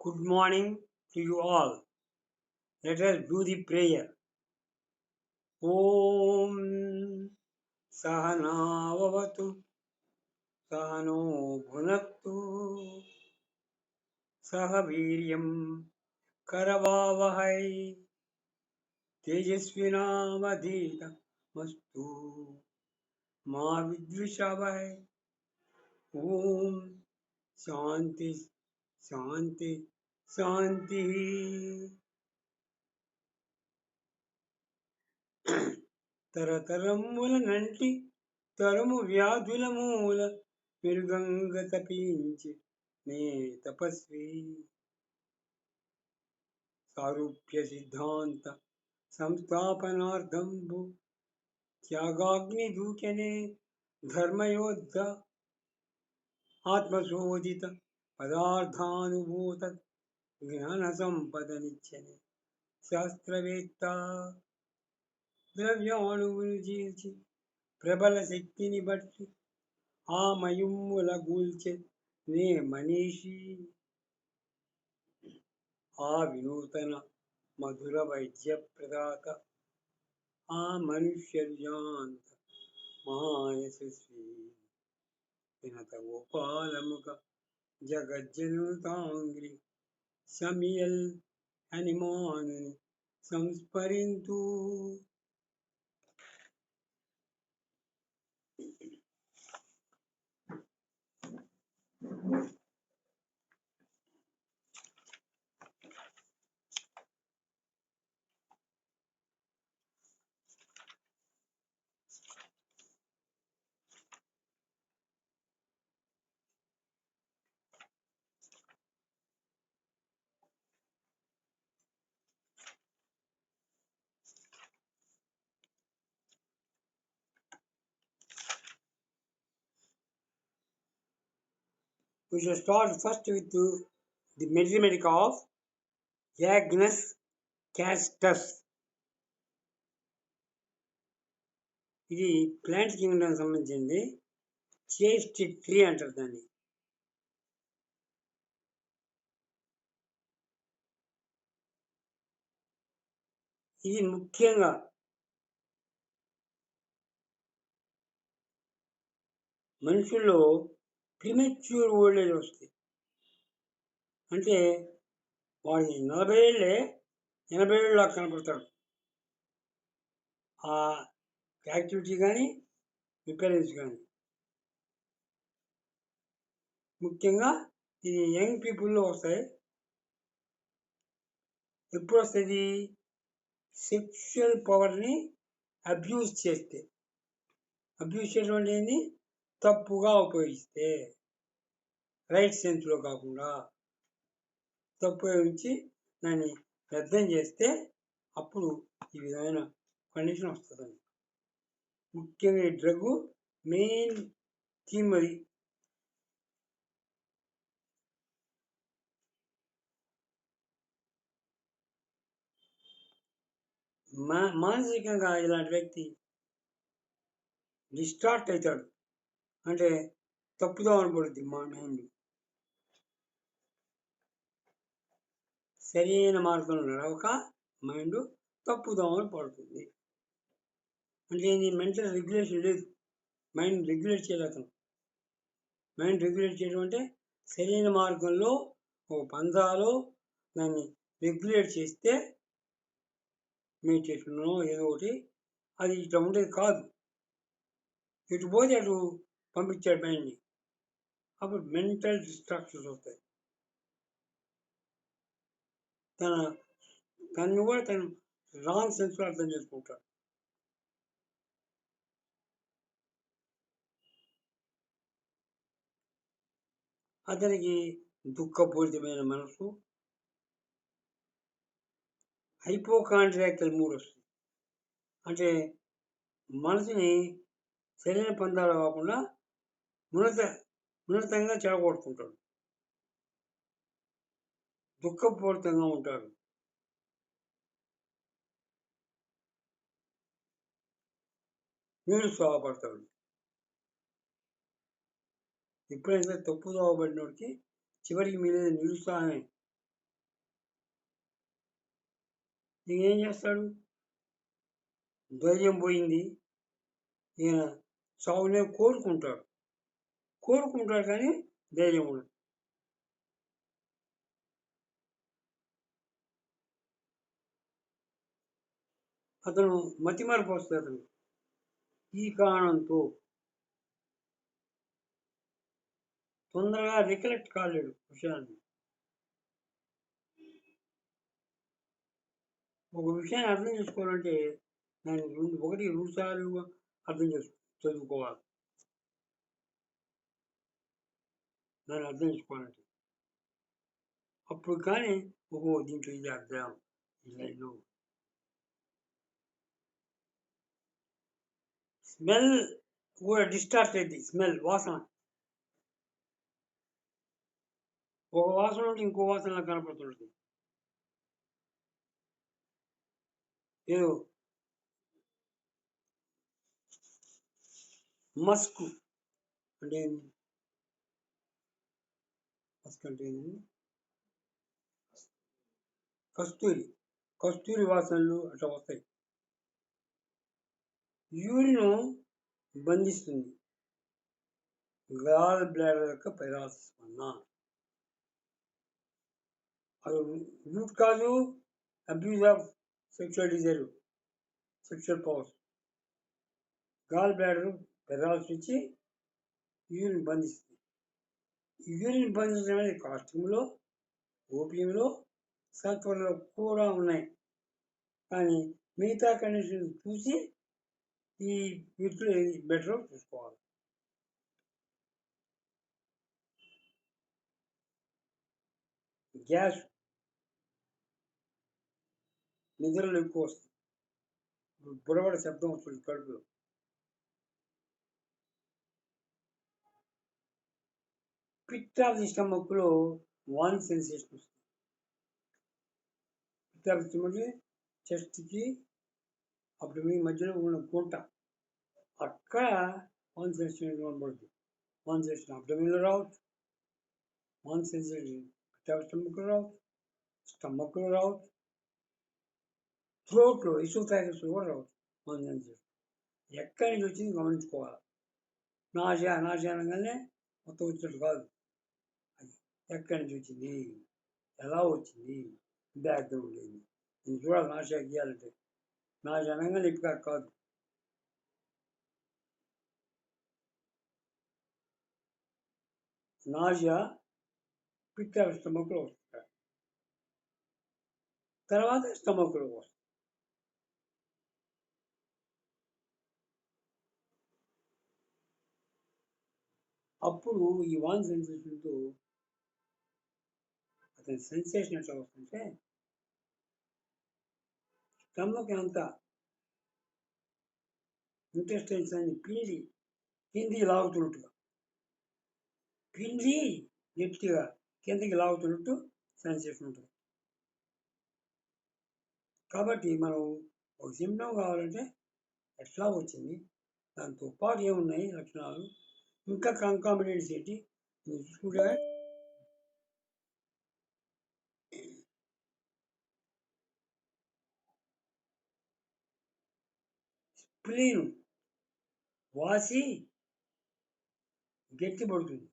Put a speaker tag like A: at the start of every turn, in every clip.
A: Good morning to you all. Let us do the prayer. Om Sahanavavatu Sahano Bhunaktu Sahaviryam Karavavahai Tejasvinavadhita Mastu Ma Vidvishavai. Om Shanti Shanti Shanti. తరతరముల నంటి తరము వ్యాధుల మూల మెరుగంగ తపించి నే తపస్వి సారూప్య సిద్ధాంత సంస్థాపనార్థంబు త్యాగాగ్ని దూకెనే ధర్మయోద్ధ ఆత్మశోధిత పదార్థానుభూత జ్ఞాన సంపదనిచ్చనే శాస్త్రవేత్త ద్రవ్యాణువును జీల్చి ప్రబల శక్తిని బట్టి ఆ మయుమ్ముల గూల్చె నే మనీషి ఆ వినూతన మధుర వైద్య ప్రదాత ఆ మనుష్యర్యాంత మహాయశస్వి Vinata గోపాలముఖ జగజ్జనుతాంగ్రి సమియల్ Hanuman సంస్మరింతు. We shall start first with the metric of Agnus castus. ఇది ప్లాంట్ కింగ్డమ్ సంబంధించింది. చేస్ట్ ట్రీ అంటారు దాన్ని. ఇది ముఖ్యంగా మనుషుల్లో ప్రిమెచ్యూర్ ఓల్డేజ్ వస్తుంది. అంటే వాడి 40 ఏళ్ళే 80 ఏళ్ళలా కనపడతాడు. ఆ యాక్టివిటీ కానీ రిపేరెన్స్ కానీ ముఖ్యంగా ఇది యంగ్ పీపుల్లో వస్తాయి. ఎప్పుడు వస్తుంది? సెక్షువల్ పవర్ని అబ్యూజ్ చేస్తే. అబ్యూజ్ చేయడం అంటే ఏంది? తప్పుగా ఉపయోగిస్తే, రైట్ సెన్స్లో కాకుండా తప్పు ఉపయోగించి దాన్ని వ్యర్థం చేస్తే అప్పుడు ఈ విధమైన కండిషన్ వస్తుందండి. ముఖ్యంగా ఈ డ్రగ్ మెయిన్ థీమ్ అది. మానసికంగా ఇలాంటి వ్యక్తి డిస్ట్రాక్ట్ అవుతాడు. అంటే తప్పుదామని పడుద్ది మా మైండ్. సరైన మార్గంలో నడవక మైండ్ తప్పుదామని పడుతుంది. అంటే ఇది మెంటల్ రెగ్యులేషన్ లేదు. మైండ్ రెగ్యులేట్ చేయాలి అతను. మైండ్ రెగ్యులేట్ చేయడం అంటే సరైన మార్గంలో ఒక పందాలో దాన్ని రెగ్యులేట్ చేస్తే మెడిటేషన్లో ఏదో ఒకటి అది ఇట్లా ఉండేది కాదు. ఇటు పోతే అటు పంపించాడు మైండ్ని. అప్పుడు మెంటల్ డిస్ట్రాక్షన్స్ వస్తాయి. తను కూడా తను రాంగ్ సెన్స్లో అర్థం చేసుకుంటాడు. అతనికి దుఃఖపూరితమైన మనసు, హైపోకాండ్రియాకల్ మూడ్ వస్తుంది. అంటే మనసుని సరైన పందాలు కాకుండా ఉన్నతంగా చెడగొట్టుకుంటాడు. దుఃఖపూరితంగా ఉంటాడు. నిరుత్సాహపడతాడు. ఎప్పుడైతే తప్పు దోవబడినోడికి చివరికి మీద నిరుత్సాహమే. ఏం చేస్తాడు? ధైర్యం పోయింది. ఈయన చావునే కోరుకుంటాడు కానీ ధైర్యం ఉండదు. అతను మతిమరుపు వస్తుంది అతను. ఈ కారణంతో తొందరగా రికలెక్ట్ కాలేడు విషయాన్ని. ఒక విషయాన్ని అర్థం చేసుకోవాలంటే దాన్ని 1-2 సార్లు అర్థం చదువుకోవాలి. దాన్ని అర్థం చేసుకోవాలంటే అప్పుడు కానీ ఓహో దీంట్లో ఇది అర్థం ఇలా స్మెల్ కూడా డిస్టార్ట్ అయింది. స్మెల్ వాసన ఒక వాసన ఉంటే ఇంకో వాసనలా కనపడుతుంటుంది. ఏదో మస్క్ అంటే మస్క్ అంటే కస్తూరి వాసనలు అట్లా వస్తాయి. యూరిన్ బంధిస్తుంది గాల్ బ్లాడర్ యొక్క పెరాలసిస్ వలన. అది root cause abuse of sexual desire, sexual powers. Gall bladder paralysis వచ్చి యూరిన్ బంధిస్తుంది. యూరిన్ బంధించడం అనేది కాస్ట్యూమ్లో, ఓపియంలో, సల్ఫర్లో కూడా ఉన్నాయి. కానీ మిగతా కండిషన్ చూసి ఈ వీటిలో ఏది బెటరో చూసుకోవాలి. గ్యాస్ నిద్రలో ఎక్కువ వస్తుంది. బుడబడ శబ్దం వస్తుంది కడుపులో. పిట్ ఆఫ్ ది స్టమక్లో వాన్ సెన్సేషన్ వస్తుంది. పిట్ ఆఫ్ ది స్టమక్ చెస్ట్కి అబ్డోమిన్ మధ్యలో ఉన్న గుంట, అక్కడ వాన్ సెన్సేషన్ కనబడుతుంది. వాన్ సెన్సేషన్ అబ్డోమిన్లో రావచ్చు, వాన్ సెన్సేషన్ పిట్ ఆఫ్ స్టమక్లో రావచ్చు, స్టమక్లో రావచ్చు, థ్రోట్లో ఇసోఫాగస్లో కూడా రావచ్చు. వాన్ సెన్సేషన్ ఎక్కడి నుంచి వచ్చింది గమనించుకోవాలి. నాశ అనగానే మొత్తం వచ్చినట్టు కాదు. అది ఎక్కడి నుంచి వచ్చింది, ఎలా వచ్చింది, బ్యాక్గ్రౌండ్ ఏంది, నేను చూడాలి. నాశ గీయాలంటే నాశ అనగానే ఇప్పుడు కాదు. నాశ పిట్ ఆఫ్ స్టమక్లో వస్తుంది, తర్వాత స్టమక్లో వస్తుంది. అప్పుడు ఈ వాన్ సెన్సేషన్తో అతని సెన్సేషన్ ఎట్లా వస్తుంటే స్టమక్ అంతా ఇంటెస్టైన్స్ అని పిండి కిందికి లాగుతున్నట్టుగా, పిండి గట్టిగా కిందికి లాగుతున్నట్టు సెన్సేషన్ ఉంటుంది. కాబట్టి మనం ఒక సిమ్టమ్ కావాలంటే ఎట్లా వచ్చింది, దాంతో పాటు ఏమున్నాయి లక్షణాలు, ఇంకా కంకామిడెంట్స్ ఏంటి చూసుకుంటే స్ప్లీన్ వాసి గట్టి పడుతుంది,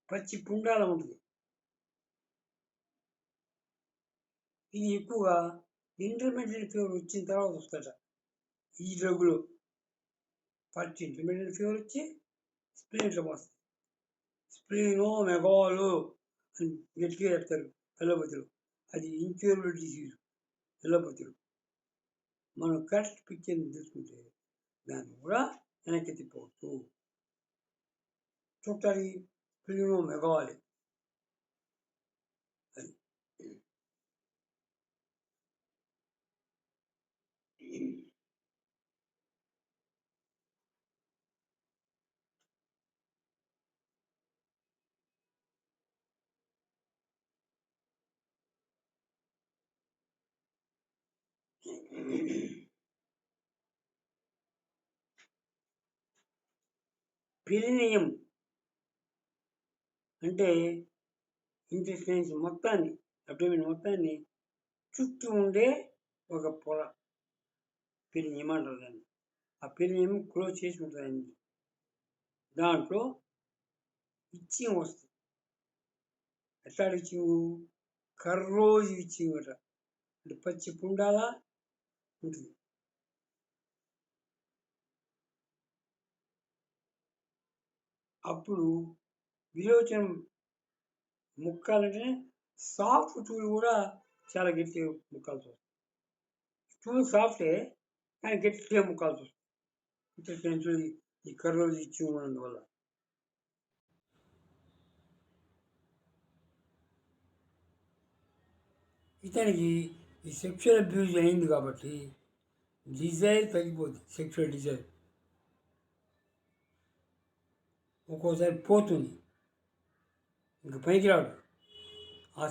A: పచ్చి పుండాల ఉంటుంది. ఇది ఎక్కువగా ఇంటర్మీడియట్ ఫీవర్ వచ్చిన తర్వాత వస్తుందట. ఈ డ్రగ్లో ఫస్ట్ ఇంటర్మీడియట్ ఫీవర్ వచ్చి స్ప్లీన్లో వస్తుంది. స్ప్లీనో మెగాలో అని గట్టిగా చెప్తారు ఎలోపతిలో. అది ఇంక్యూరబుల్ డిసీజ్ ఎలోపతిలో. మనం కరెక్ట్ పిక్చర్ని తీసుకుంటే దాన్ని కూడా వెనక్కి తిప్పవచ్చు. చూడాలి స్ప్లీనో మెగాలి అది. పిరినియం అంటే ఇంటెస్టైన్స్ మొత్తాన్ని, అబ్డోమిన్ మొత్తాన్ని చుట్టూ ఉండే ఒక పొర పెరినియం అంటారు దాన్ని. ఆ పెరినియం క్లోజ్ చేసి ఉంటుందండి. దాంట్లో ఇచ్చింగ్ వస్తుంది. ఎట్లాంటి ఇచ్చింగ్? కర్రోజు ఇచ్చింగ్ అట. అంటే పచ్చి పుండాల ఉంటుంది. అప్పుడు విరోచనం ముక్కాలంటే సాఫ్ట్ టూల్ కూడా చాలా గట్టిగా ముక్కాల్సి వస్తుంది. టూల్ సాఫ్టే కానీ గట్టిగా ముక్కాల్సి వస్తుంది. ఇట్లా ఈ కర్రోజు ఇచ్చింగ్ ఉన్నందువల్ల. ఇతనికి ఈ సెక్షువల్ అబ్యూజ్ అయింది కాబట్టి డిజైర్ తగ్గిపోతుంది. సెక్షువల్ డిజైర్ ఒక్కోసారి పోతుంది, ఇంకా పైకి రాడు, ఆ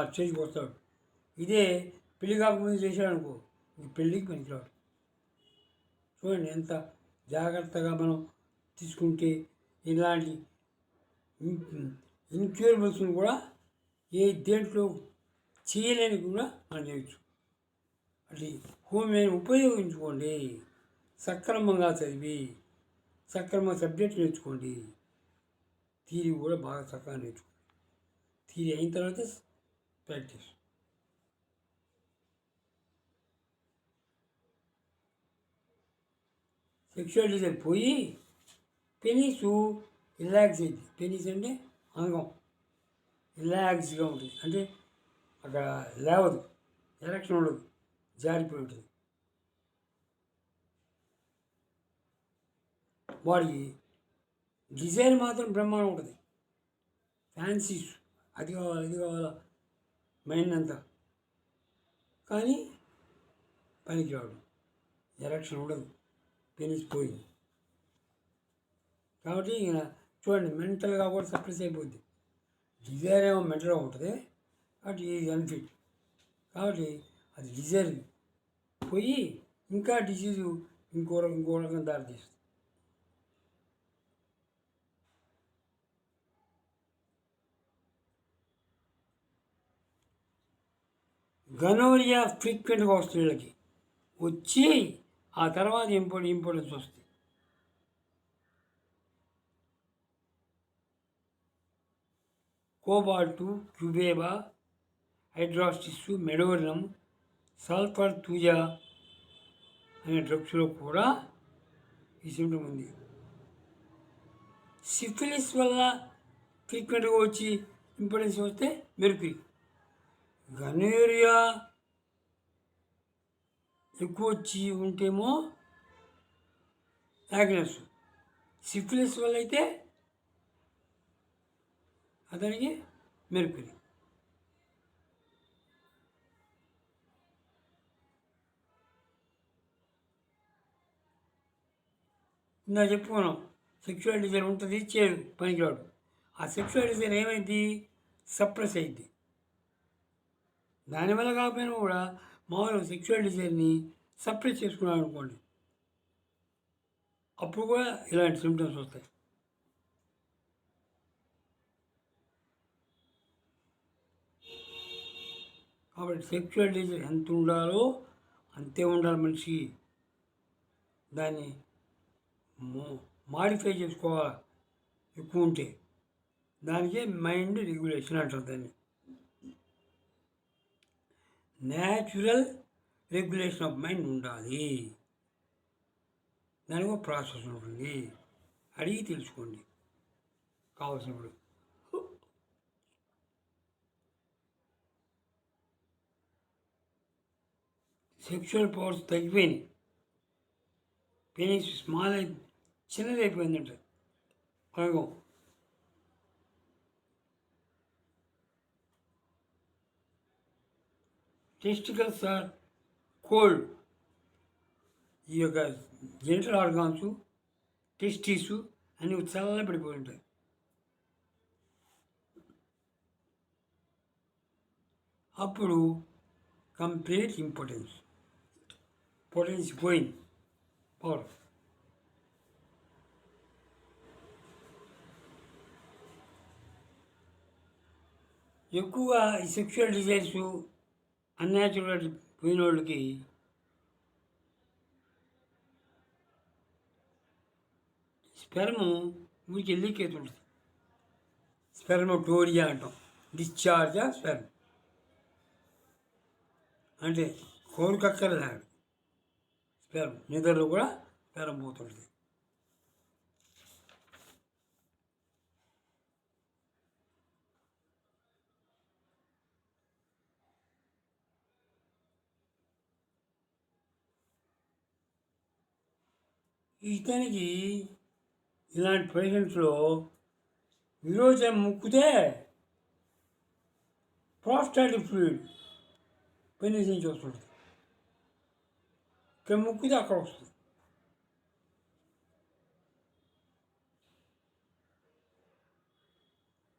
A: స్టేజ్కి వస్తాడు. ఇదే పెళ్లి కాకముందు చేశాడు అనుకో, ఇంక పెళ్ళికి పనికిరాడు. చూడండి ఎంత జాగ్రత్తగా మనం తీసుకుంటే ఇలాంటి ఇన్క్యూరబుల్స్ని కూడా దేంట్లో చేయలేని కూడా మనం చేయొచ్చు. అది హోమియోని ఉపయోగించుకోండి. సక్రమంగా చదివి సక్రమంగా సబ్జెక్ట్ నేర్చుకోండి. థియరీ కూడా బాగా చక్కగా నేర్చుకోండి. థియరీ అయిన తర్వాత ప్రాక్టీస్. సెక్షువల్ డిజైర్ పోయి పెనీసు రిలాక్స్ అయింది. పెనీస్ అంటే అంగం రిలాక్స్గా ఉంటుంది. అంటే అక్కడ లేవదు, ఎలక్షన్ ఉండదు, జారిపోయి ఉంటుంది. వాడికి డిజైన్ మాత్రం బ్రహ్మాండం ఉంటుంది. ఫ్యాన్సీస్ అది కావాలా ఇది కావాలా మైండ్ అంతా, కానీ పనికి రావడం, ఎలక్షన్ ఉండదు, పెనీస్ పోయింది. కాబట్టి ఇక చూడండి మెంటల్గా కూడా సప్రెస్ అయిపోద్ది. డిజైర్ ఏమో మెంటల్గా ఉంటుంది, కాబట్టి ఇది అన్ఫిట్. కాబట్టి అది డిజైర్ పోయి ఇంకా డిసీజు ఇంకో రకంగా దారితీస్తుంది. గనోరియా ఫ్రీక్వెంట్గా వస్తుంది వీళ్ళకి, వచ్చి ఆ తర్వాత ఇంపార్టెన్స్ వస్తుంది. కోబాల్టు, క్యుబేబా, హైడ్రాస్టిస్, మెడోరినం, సల్ఫర్ తూజా అనే డ్రగ్స్లో కూడా ఈ సిమ్టమ్ ఉంది. సిఫిలిస్ వల్ల ఫ్రీక్వెంట్గా వచ్చి ఇంపార్టెన్స్ వస్తే మెర్క్యూరీ. గనోరియా ఎక్కువ వచ్చి ఉంటేమో యాగ్నస్. సిఫిలిస్ వల్ల అయితే అతనికి మెర్క్యూరీ. ఇందా చెప్పుకున్నాం, సెక్షువల్ డిజైర్ ఉంటుంది, చేయదు, పనికిరాడు. ఆ సెక్షువల్ డిజైర్ ఏమైంది? సప్రెస్ అయింది. దానివల్ల కాకపోయినా కూడా మామూలుగా సెక్షువల్ డిజైర్ని సప్రెస్ చేసుకున్నాడు అనుకోండి, అప్పుడు కూడా ఇలాంటి సిమ్టమ్స్ వస్తాయి. కాబట్టి సెక్షువల్ డిజైర్ ఎంత ఉండాలో అంతే ఉండాలి మనిషి. దాన్ని మాడిఫై చేసుకోవాలి ఎక్కువ ఉంటే. దానికే మైండ్ రెగ్యులేషన్ అంటారు దాన్ని. న్యాచురల్ రెగ్యులేషన్ ఆఫ్ మైండ్ ఉండాలి. దానికి ఒక ప్రాసెస్ ఉంటుంది, అడిగి తెలుసుకోండి కావాల్సినప్పుడు. సెక్షువల్ పవర్స్ తగ్గిపోయినాయి, పెనిస్ స్మాల్ చిన్నదైపోయిందంట అంగం. Testicles are cold. ఈ యొక్క జెనిటల్ ఆర్గాన్స్, టెస్టీసు అన్నీ చల్లబడిపోయి ఉంటాయి. అప్పుడు కంప్లీట్ ఇంపార్టెన్స్, పొటెన్స్ పోయింది, పవర్. ఎక్కువగా ఈ సెక్షువల్ డిజైర్స్ అన్యాచురల్ పోయిన వాళ్ళకి స్పెర్మ్ ఊరికి లీకేజ్ ఉంటుంది. స్పెర్మటోరియా అంటాం. డిశ్చార్జ్ ఆఫ్ స్పెర్మ్ అంటే కోరికక్కర్లేదు. స్పెర్మ్ నిద్రలో కూడా స్పెర్మ్ పోతుంది. ఇతనికి ఇలాంటి పేషెంట్స్లో విరోచనం ముక్కితే ప్రోస్టాటిక్ ఫ్లూయిడ్ పెనిస్ నుంచి వస్తుంది. ఇక్కడ ముక్కితే అక్కడ వస్తుంది.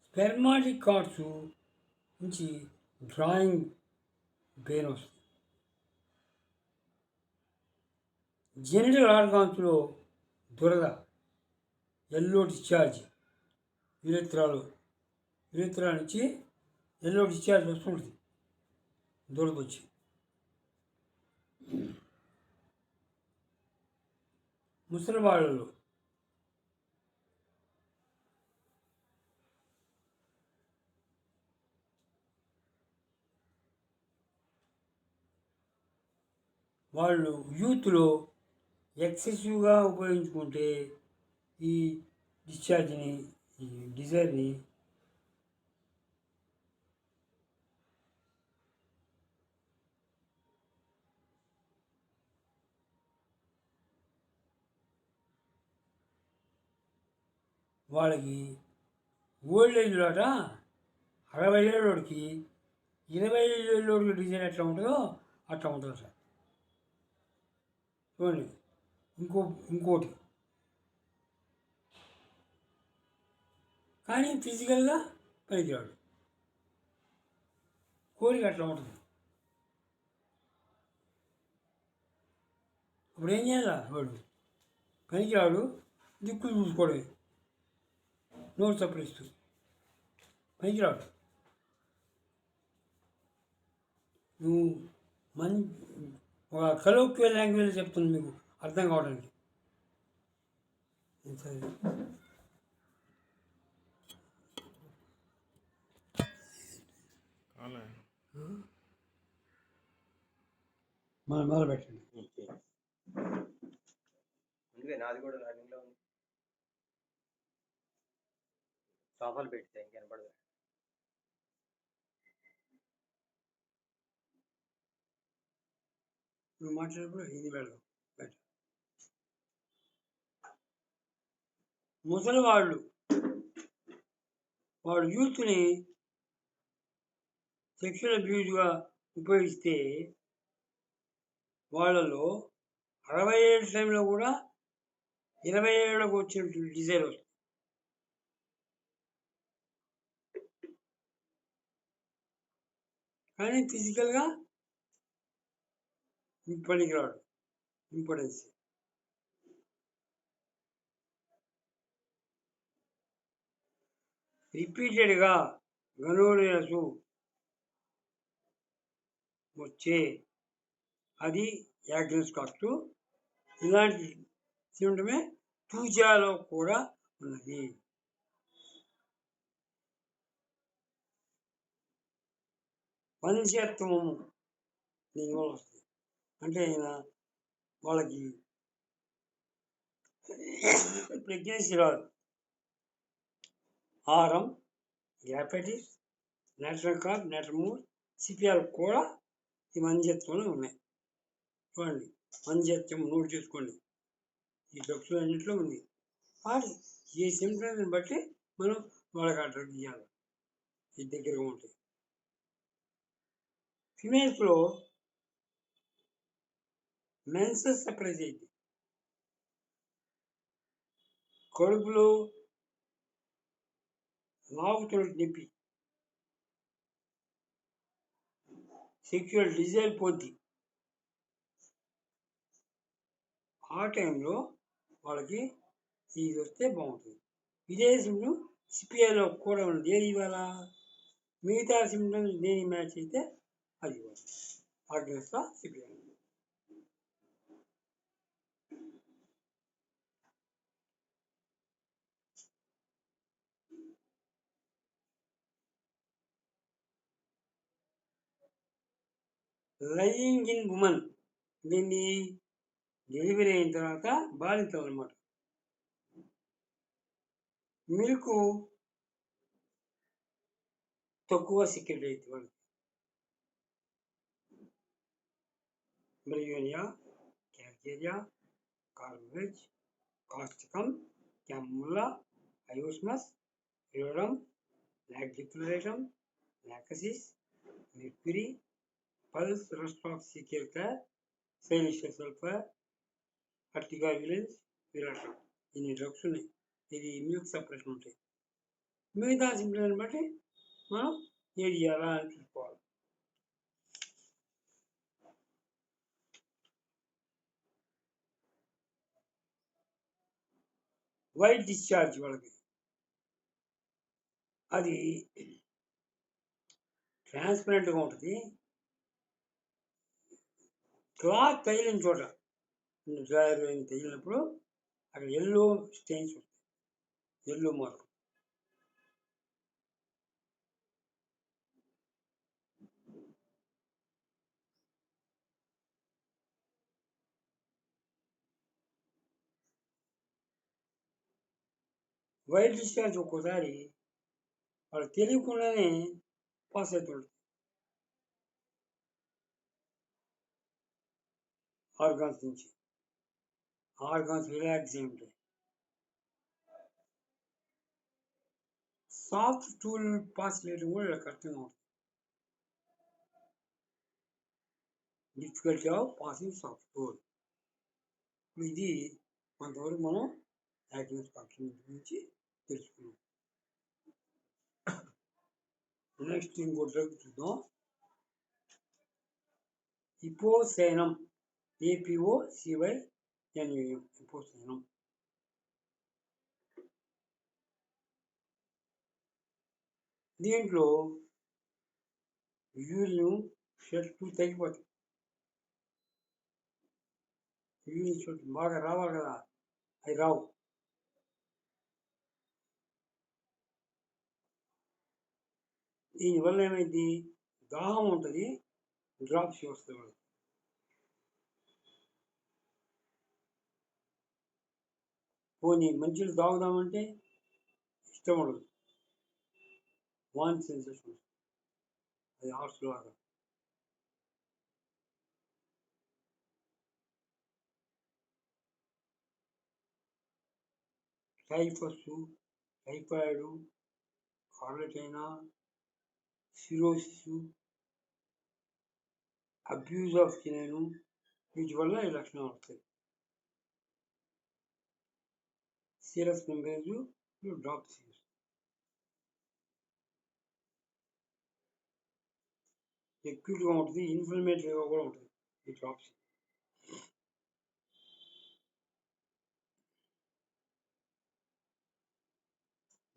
A: స్పెర్మాటిక్ కార్డ్స్ నుంచి డ్రాయింగ్ పెయిన్ వస్తుంది. జెనిటల్ ఆర్గాన్స్లో దురద, ఎల్లో డిశ్చార్జ్, యురేత్రా నుంచి ఎల్లో డిశ్చార్జ్ వస్తుంటుంది దురద వచ్చి. ముసలి వాళ్ళలో వాళ్ళు యూత్లో ఎక్సెసివ్గా ఉపయోగించుకుంటే ఈ డిశ్చార్జ్ని, ఈ డిజైర్ని వాళ్ళకి ఓల్డ్ ఏజ్లో 60 ఏళ్ళోడికి 25 ఏళ్ళోడికి డిజైన్ ఎట్లా ఉంటుందో అట్లా ఉంటుంది సార్. చూడండి. ఇంకోటి కానీ ఫిజికల్గా పనికిరాడు. కోరిక అట్లా ఉంటుంది. ఇప్పుడు ఏం చేయాలా? వాడు పనికిరాడు, దిక్కులు చూసుకోవడమే, నోరు చప్పరిస్తూ పనికిరాడు. నువ్వు ఒక కలోక్వియల్ లాంగ్వేజ్ చెప్తుంది మీకు అర్థం కావడానికి. మొదలు పెట్టండి.
B: నాది కూడా రన్నింగ్లో ఉంది. సోఫాలు పెడితే కనపడదు.
A: నువ్వు మాట్లాడప్పుడు ఇది పెడదాం. ముసలి వాళ్ళు యూత్ని సెక్షువల్ అబ్యూజ్గా ఉపయోగిస్తే వాళ్ళలో 60 ఏళ్ళ టైంలో కూడా 20 ఏళ్ళకు వచ్చినటువంటి డిజైర్ వస్తుంది. కానీ ఫిజికల్గా పనికిరాడు. ఇంపార్టెన్స్ రిపీటెడ్గా గనోరియాసు వచ్చే అది యాగ్నస్ కాక్టు. ఇలాంటి సిమ్టమే పూజాలో కూడా ఉన్నది. వంశ్యత్వము దీనివల్ల వస్తుంది. అంటే వాళ్ళకి ప్రెగ్నెన్సీ రాదు. ఆరం, గ్యాపటిస్, నేచురల్ కార్, నేట్రమూర్, సిపిఆర్ కూడా ఈ వంధ్యత్వంలో ఉన్నాయి. చూడండి, వంధ్యత్వం నోట్ చేసుకోండి. ఈ డ్రగ్స్ అన్నింటిలో ఉంది. వాటి ఏ సిమ్టమ్స్ని బట్టి మనం వాళ్ళకి ఆ డ్రగ్ ఇవ్వాలి. ఇది దగ్గరగా ఉంటుంది. ఫిమేల్స్లో మెన్సెస్ సప్రెస్ అయింది. కడుపులో లాగుతున్న నొప్పి, సెక్చువల్ డిజైర్ పోద్ది. ఆ టైంలో వాళ్ళకి ఇది వస్తే బాగుంటుంది. ఇదే సిమ్టమ్ సిపిఐలో కూడా ఉంది. ఏది ఇవ్వాలా? మిగతా సిమ్టమ్స్ దేని మ్యాచ్ అయితే అది ఇవ్వాలి. against the CPI. Lying in women, దీన్ని డెలివరీ అయిన తర్వాత బాలింతలు అనమాట. మిల్క్ తక్కువ సెక్యూరిటీ అయితే వాళ్ళకి. బ్రియోనియా, క్యాల్కేరియా, కార్బేజ్, కాస్టికమ్, క్యాములా, అయోస్మస్, రియోడమ్, లాక్టిక్యులేటమ్, లాకసిస్, మెర్క్యూరీ, పల్స్ రెస్టాక్సికేల్కా, Silicea sulphur, Urtica urens, Veratrum. ఇన్ని డ్రగ్స్ ఉన్నాయి. ఇది మిల్క్ సపరేషన్ ఉంటాయి. మిగతా సింప్టమ్స్ బట్టి మనం ఏది చేయాలా అని చూసుకోవాలి. వైట్ డిశ్చార్జ్ వాళ్ళకి అది ట్రాన్స్పరెంట్గా ఉంటుంది. క్లాత్ తగిలిన చోట డ్రైవర్ తగిలినప్పుడు అక్కడ ఎల్లో స్టెయిన్స్ ఉంటాయి, ఎల్లో మార్క్. వైట్ డిశ్చార్జ్ ఒక్కోసారి వాళ్ళకి తెలియకుండానే పాస్ అవుతుంటుంది. ఆర్గాన్స్ నుంచి ఆర్గాన్స్ రిలాక్స్ అయి ఉంటాయి. సాఫ్ట్ టూల్ పాస్ చేయడం కూడా ఇలా కష్టంగా ఉంటుంది. Difficulty of passing soft tool. ఇది కొంతవరకు మనం యాక్టివ్స్ ఫంక్షన్ గురించి తెలుసుకున్నాం. నెక్స్ట్ ఇంకో డ్రగ్ చూద్దాం. ఇపోసైనం, APOCYNAM, ఇపోసైనం. దీంట్లో యూరిన్ షెల్స్ తగ్గిపోతాయి. యూరిన్ షెల్స్ బాగా రావాలి కదా, అవి రావు. దీనివల్ల ఏమైంది, దాహం ఉంటుంది, డ్రాప్స్ వస్తాయి వాళ్ళకి. పోనీ మంచిలు తాగుదామంటే ఇష్టం ఉండదు, వాన్ సెన్సేషన్, అది హార్స్ లాగా. టైఫస్, టైఫాయిడ్, కార్లటైనా, సిరోసిస్, అబ్యూజ్ ఆఫ్ కినైన్, వీటి వల్ల ఈ లక్షణాలు వస్తాయి. Serous membranes drops. ఎక్యూట్గా ఉంటుంది, ఇన్ఫ్లమేటరీగా కూడా ఉంటుంది ఈ డ్రాప్స్.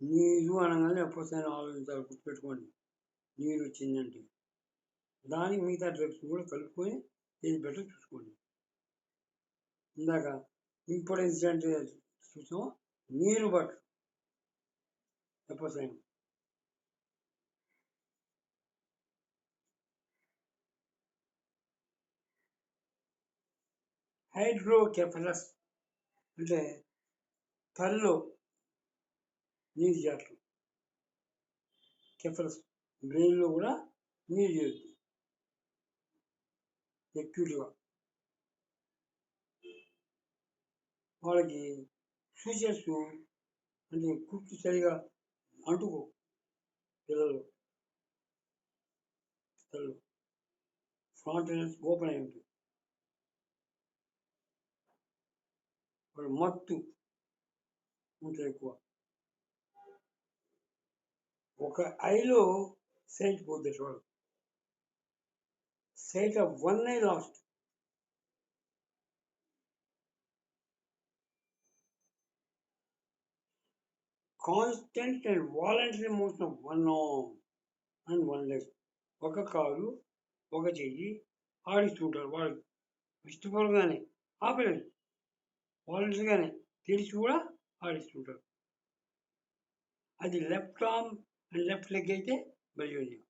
A: నీరు అనగానే ఎప్పుడైనా ఆలోచించాలి, గుర్తుపెట్టుకోండి. నీరు వచ్చిందంటే దానికి మిగతా డ్రగ్స్ కూడా కలుపుకొని ఏది బెటర్ చూసుకోండి. ఇందాక ఇంపార్టెన్స్ అంటే చూసాం, నీరు బట్ ఎప్పుడైనా హైడ్రోకెఫలస్ అంటే తల్లో నీరు చేరటం. కెఫలస్ బ్రెయిన్లో కూడా నీరు చేరుతుంది ఎక్యూట్గా. వాళ్ళకి సూచర్స్ అంటే కుర్చీ సరిగా అంటుకో పిల్లలు, తల్లు ఫ్రాంటెన్స్ ఓపెన్ అయి ఉంటుంది. వాళ్ళు మత్తు ఉంటుంది ఎక్కువ. ఒక ఐలో సైట్ పోతుంది వాళ్ళు, sight of one eye lost. Constant and voluntary motion of one arm and one leg. ఒక కాలు, ఒక చెయ్యి, ఆడిస్తుంటారు. వాళ్ళు ఇష్టపూర్వకంగానే ఆపలేదు, వాలంటరీగానే తెలిసి కూడా ఆడిస్తుంటారు. అది left arm and left leg అయితే బెల్యోనియా.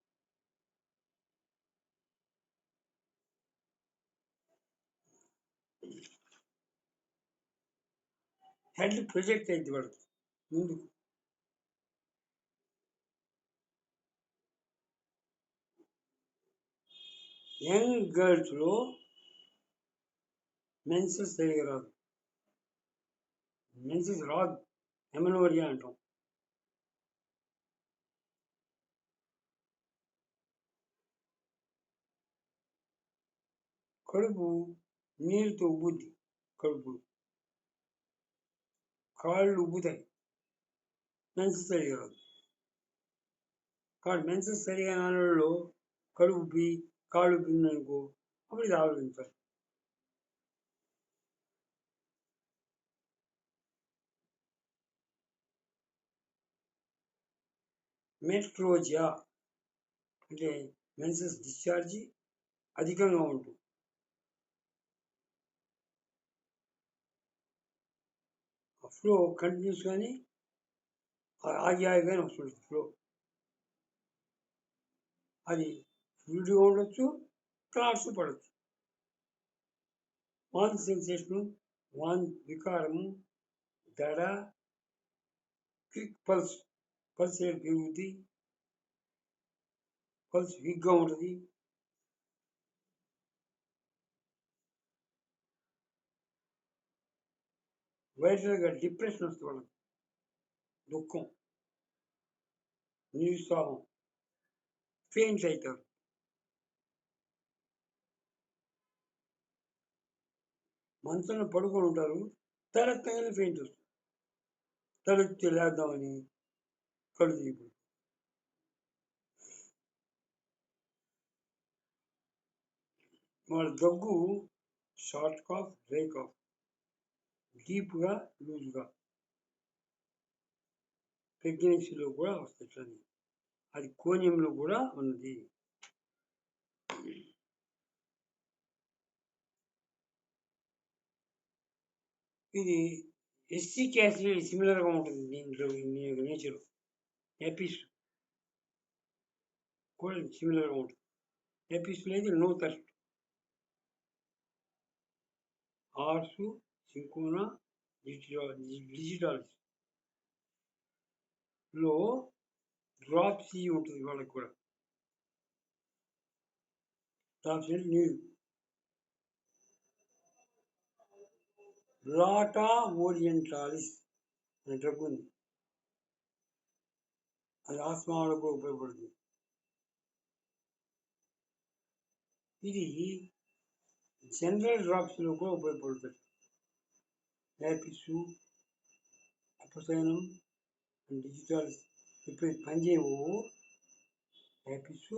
A: హెడ్ ప్రొజెక్ట్ అయింది వాడికి ముందుకు. యంగ్ గర్ల్స్లో మెన్సెస్ సరిగా రాదు, మెన్సెస్ రాదు, ఎమనోరియా అంటాం. కడుపు నీరుతో ఉబ్బుద్ది, కడుపు కాళ్ళు ఉబ్బుతాయి, మెన్సెస్ సరిగా రాదు. కాబట్టి మెన్సెస్ సరిగా నాలో కడుపు ఉబ్బి కాళ్ళు ఉబ్బిందనుకో, అప్పుడు ఇది ఆలోచించాలి. మెట్రోజియా అంటే మెన్సెస్ డిశ్చార్జి అధికంగా ఉంటుంది. ఫ్లో కంటిన్యూస్ కానీ ఆగిగానే వస్తుంది ఫ్లో. అది ఫ్లూయిడ్గా ఉండొచ్చు, క్లాట్స్ పడవచ్చు. వాంతి సెన్సేషను, వికారము, దడ, క్విక్ పల్స్, పల్స్ రేట్ పెరుగుద్ది, పల్స్ వీక్గా ఉంటుంది. వైరల్గా డిప్రెషన్ వస్తుంది వాళ్ళకి, దుఃఖం, నిరుత్సాహం, ఫెయింట్ అవుతారు. మంచంలో పడుకొని ఉంటారు, తలెత్తగానే ఫెయింట్ వస్తుంది, తలెత్తి లేద్దామని కళ్ళు తీయదు. వాళ్ళ దగ్గు షార్ట్ కాఫ్, డ్రై కాఫ్, డీప్గా లూజ్గా, ప్రెగ్నెన్సీలో కూడా వస్తుంది. అది కోణ్యంలో కూడా ఉన్నది. ఇది ఎస్సిక్ యాసిడ్ సిమిలర్గా ఉంటుంది దీంట్లో, నేచర్ ఎపిస్ కూడా సిమిలర్గా ఉంటుంది. ఎపిస్లో అయితే నో థర్స్ట్, ఆర్సు, సింకోనా, డిజిటాలిస్ లో డ్రాప్సీ ఉంటుంది వాళ్ళకి కూడా. డ్రాప్సీ అంటే నీరు. బ్లాటా ఓరియంటాలిస్ అనే డ్రగ్ ఉంది, అది ఆస్మా వాళ్ళకు కూడా ఉపయోగపడుతుంది. ఇది జనరల్ డ్రాప్స్లో కూడా ఉపయోగపడుతుంది. యాపిసు, అపసైనం అండ్ డిజిటాలిస్ ఇప్పుడు పనిచేయవు. యాపిసు,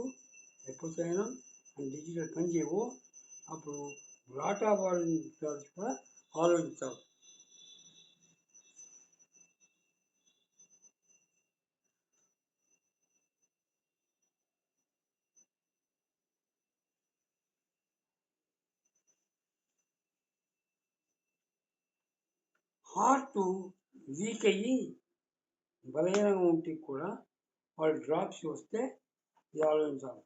A: ఎపోసైనం అండ్ డిజిటల్ పనిచేయవు. అప్పుడు బ్లాటా ఓరియంటాలిస్ కూడా ఆలోచించాలి. హార్ట్ వీక్ అయ్యి బలహీనంగా ఉంటే కూడా వాళ్ళు డ్రాప్స్ వస్తే ఇది ఆలోచించాలి.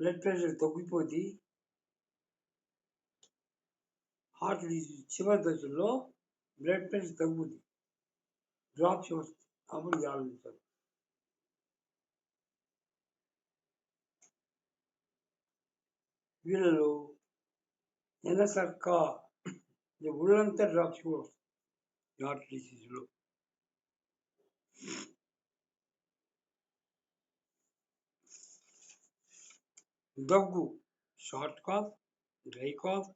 A: బ్లడ్ ప్రెషర్ తగ్గిపోద్ది. హార్ట్ డిసీజ్ చివరి దశల్లో బ్లడ్ ప్రెషర్ తగ్గుద్ది, డ్రాప్స్ వస్తాయి, అప్పుడు ఇది ఆలోచించాలి. వీళ్ళలో ఎనసర్క ఒళ్ళంతా డ్రాప్స్ కూడా వస్తాయి హార్ట్ డిసీజ్లో. దగ్గు short cough, dry cough,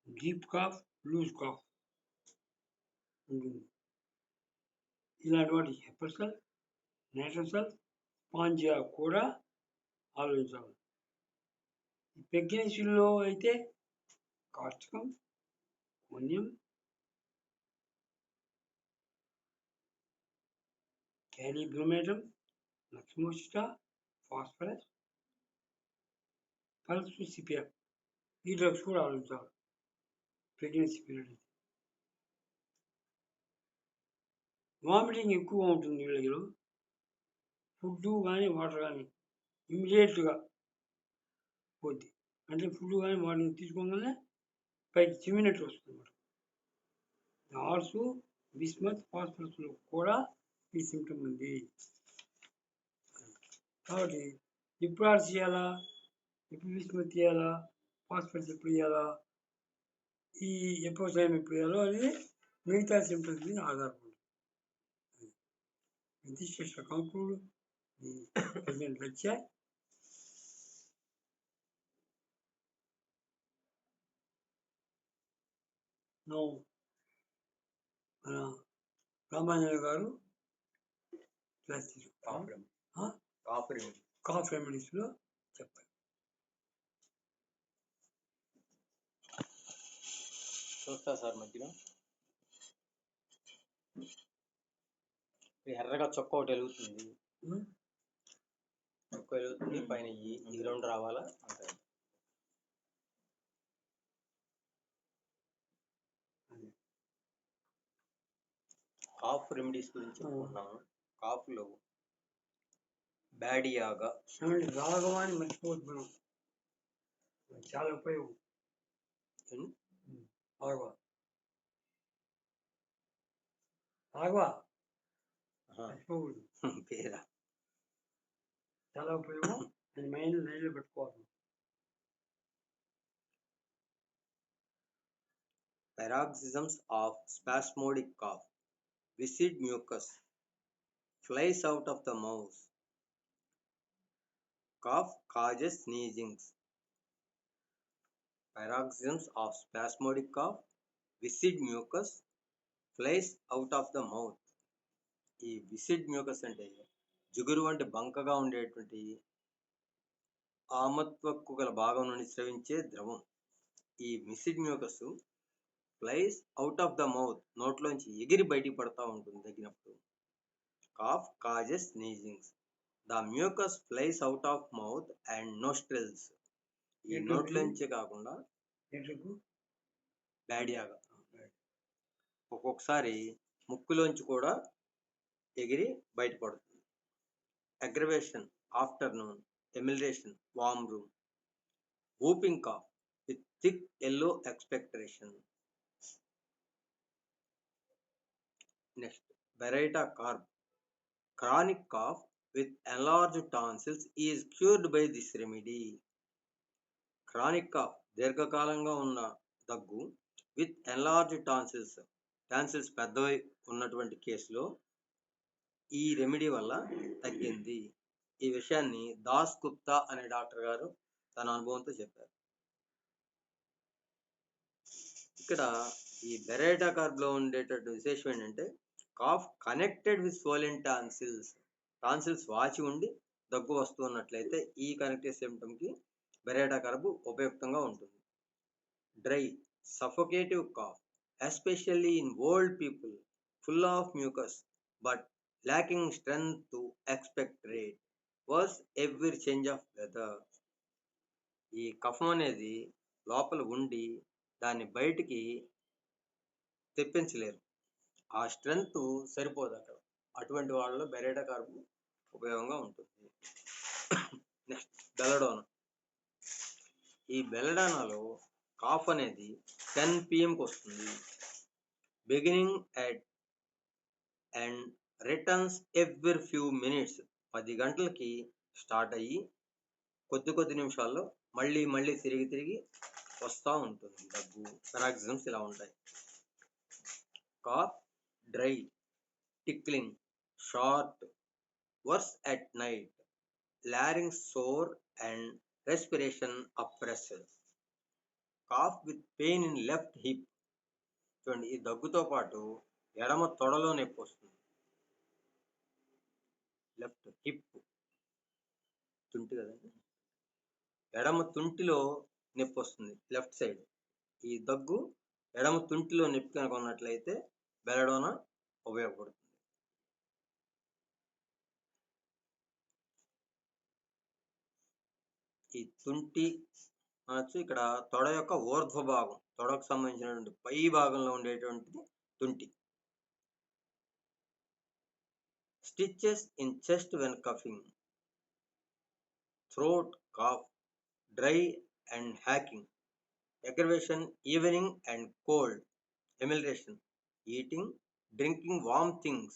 A: deep cough, loose cough ఉంటుంది. ఇలాంటి వాటి హెపర్సల్, నేట్రసల్, స్పాంజియా కూడా ఆలోచించాలి. ప్రెగ్నెన్సీలో అయితే కాస్టకం, కోన్యం, క్యాలిబ్రోమేటం, నక్స్మోసిటా, ఫాస్ఫరస్, పల్స్సిపియం. ఈ డ్రగ్స్ కూడా ఆలోచించాలి ప్రెగ్నెన్సీ పీరియడ్. వామిటింగ్ ఎక్కువగా ఉంటుంది వీళ్ళలో. ఫుడ్ కానీ వాటర్ కానీ ఇమ్మీడియట్గా పోద్ది. అంటే ఫుడ్ కానీ వాటిని తీసుకోగానే పైకి చిమ్మినట్టు వస్తుంది అన్నమాట. ఆల్సో బిస్మత్ ఫాస్ఫరస్లో కూడా ఈ సిమ్టమ్ ఉంది. కాబట్టి ఎప్పుడు ఆర్స్ చేయాలా, ఎప్పుడు బిస్మత్ చేయాలా, ఫాస్ఫరస్ ఎప్పుడు చేయాలా, ఈ ఎపోసైమ్ ఎప్పుడు చేయాలో అనేది మిగతా సిమ్టమ్స్ మీద ఆధారపడి. This is to conclude the present lecture. Now, Ramanjaneya గారు క్లాస్ తీసుకుంటారు. కాఫ్ రెమెడీస్లో చెప్పారు.
B: చూస్తా సార్ మధ్యలో ఎర్రగా చొక్క ఒకటి వెలుగుతుంది, చొక్క వెలుగుతుంది, పైన ఈ రెండు రావాలా అంతే. కాఫ్ రెమెడీస్ గురించి చెప్పుకుంటున్నాము. కాఫ్లో బ్యాడియాగా
A: రాగవాన్ని మర్చిపోవద్దు మనం, చాలా ఉపయోగం. ఆగవా మర్చిపోకూడదు,
B: పేరా
A: చాలా ఉపయోగం. అది మైండ్ లైన్లో పెట్టుకోవాలి.
B: Paroxysms of spasmodic cough, viscid mucus, flies out of the mouth. Cough causes sneezing. Paroxysms of spasmodic cough, viscid mucus, flies out of the mouth. ఈ విసిడ్ మ్యూకస్ అంటే జిగురు వంటి బంకగా ఉండేటువంటి ఆమత్వక్కు గల భాగం నుండి స్రవించే ద్రవం. ఈ viscid mucus flies out of the mouth, నోట్లోంచి ఎగిరి బయటికి పడతా ఉంటుంది తగినప్పుడు. Cough causes sneezings. The mucus flies out of mouth and nostrils. ఈ నోట్లోంచే కాకుండా బ్యాడియాగా ఒక్కొక్కసారి ముక్కులోంచి కూడా ఎగిరి బయటపడుతుంది. Aggravation afternoon, amelioration warm room, whooping cough with thick yellow expectoration. Next, Beretta carb. Chronic cough with enlarged tonsils is cured by this remedy. Chronic cough, దీర్ఘకాలంగా ఉన్న దగ్గు విత్ ఎన్లార్జ్డ్ టాన్సిల్స్, టాన్సిల్స్ పెద్దవై ఉన్నటువంటి కేసులో ఈ రెమెడీ వల్ల తగ్గింది. ఈ విషయాన్ని దాస్ గుప్తా అనే డాక్టర్ గారు తన అనుభవంతో చెప్పారు. ఇక్కడ ఈ బెరైటా కార్బ్లో ఉండేటటువంటి విశేషం ఏంటంటే cough connected with swollen tonsils. Tonsils వాచి ఉండి దగ్గు వస్తున్నట్లయితే ఈ కనెక్టివ్ సిమ్టమ్కి బెరైటా కార్బ్ ఉపయుక్తంగా ఉంటుంది. Dry suffocative cough, especially in old people, full of mucus but lacking strength to expectorate worse every change of weather. ఈ కఫం అనేది లోపల ఉండి దాన్ని బయటికి తెప్పించలేరు, ఆ స్ట్రెంగ్త్ సరిపోదు అక్కడ. అటువంటి వాళ్ళలో బెరైటా కార్బ్ ఉపయోగంగా ఉంటుంది. Next, belladonna. ఈ బెలడానాలో కాఫ్ అనేది 10 PM వస్తుంది. Beginning at and returns every few minutes. 10 గంటలకి స్టార్ట్ అయ్యి కొద్ది నిమిషాల్లో మళ్ళీ తిరిగి వస్తూ ఉంటుంది దగ్గు. పారాక్సిజమ్స్ ఇలా ఉంటాయి. Cough dry, tickling, short, worse at night, larynx sore and respiration oppressed. Cough with pain in left hip. చూడండి, ఈ దగ్గుతో పాటు ఎడమ తొడలో నొప్పి వస్తుంది. లెఫ్ట్ హిప్, తుంటి కదండి, ఎడమ తుంటిలో నొప్పి వస్తుంది, లెఫ్ట్ సైడ్. ఈ దగ్గు ఎడమ తుంటిలో నొప్పి కనుక ఉన్నట్లయితే బెలడోనా ఉపయోగపడుతుంది. ఈ తుంటి అనొచ్చు. ఇక్కడ తొడ యొక్క ఊర్ధ్వ భాగం, తొడకు సంబంధించినటువంటి పై భాగంలో ఉండేటువంటిది తుంటి. Stitches in chest when coughing, throat cough, dry and hacking, aggravation, evening and cold, emulation, eating, drinking warm things,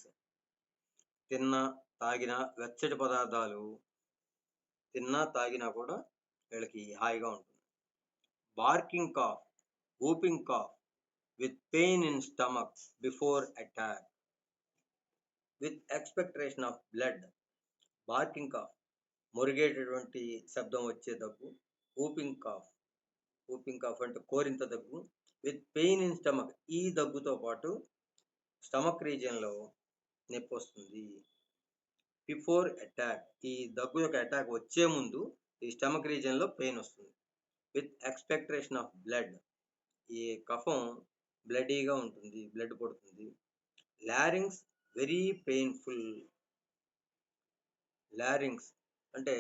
B: తిన్నా తాగిన వెచ్చటి పదార్థాలు తిన్నా తాగినా కూడా వీళ్ళకి హాయిగా ఉంటుంది. Barking cough, whooping cough, with pain in stomach before attack, with expectation of blood. Barking cough, మురిగేటటువంటి శబ్దం వచ్చే దగ్గు. whooping cough అంటే కోరింత దగ్గు. విత్ పెయిన్ ఇన్ స్టమక్, ఈ దగ్గుతో పాటు స్టమక్ రీజియన్లో నొప్పి వస్తుంది. బిఫోర్ అటాక్, ఈ దగ్గు యొక్క అటాక్ వచ్చే ముందు ఈ స్టమక్ రీజియన్లో పెయిన్ వస్తుంది. విత్ ఎక్స్పెక్టేషన్ ఆఫ్ బ్లడ్, ఈ కఫం బ్లడీగా ఉంటుంది, బ్లడ్ పడుతుంది. లారింగ్స్ వెరీ పెయిన్ఫుల్. లారింగ్స్ అంటే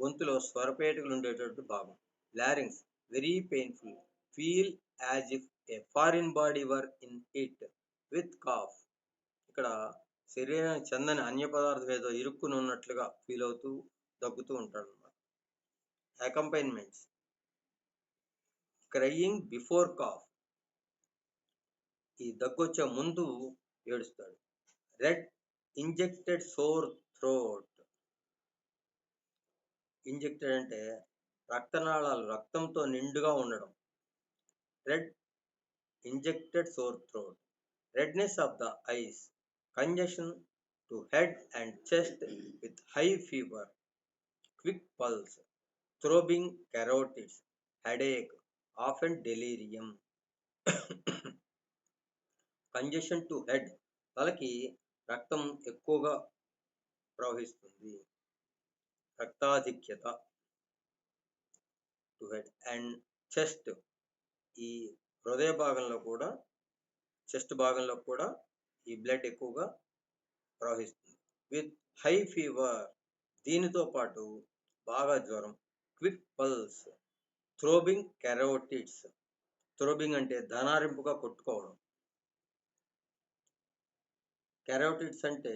B: గొంతులో స్వరపేటికలు ఉండేటటువంటి భాగం. Larynx very painful. Feel as if a foreign body were in it with cough, ఇక్కడ శరీరానికి చెందని అన్య పదార్థం ఏదో ఇరుక్కుని ఉన్నట్లుగా ఫీల్ అవుతూ దగ్గుతూ ఉంటాడు అన్నమాట. అకంపైన్మెంట్స్, క్రయింగ్ బిఫోర్ కాఫ్, ఈ దగ్గు వచ్చే ముందు ఏడుస్తాడు. Red injected sore throat, injected అంటే రక్తనాళాలు రక్తంతో నిండుగా ఉండడం. Red injected sore throat. Redness of the eyes, congestion to head and chest with high fever, quick pulse, throbbing carotids, headache, often delirium. Congestion to head, తలకి రక్తం ఎక్కువగా ప్రవహిస్తుంది, రక్తాధిక్యత. టు హెడ్ అండ్ చెస్ట్, ఈ హృదయ భాగంలో కూడా, చెస్ట్ భాగంలో కూడా ఈ బ్లడ్ ఎక్కువగా ప్రవహిస్తుంది. విత్ హై ఫీవర్, దీనితో పాటు బాగా జ్వరం. క్విక్ పల్స్, థ్రోబింగ్ కెరోటిడ్స్, థ్రోబింగ్ అంటే ధనారింపుగా కొట్టుకోవడం. కెరోటిడ్స్ అంటే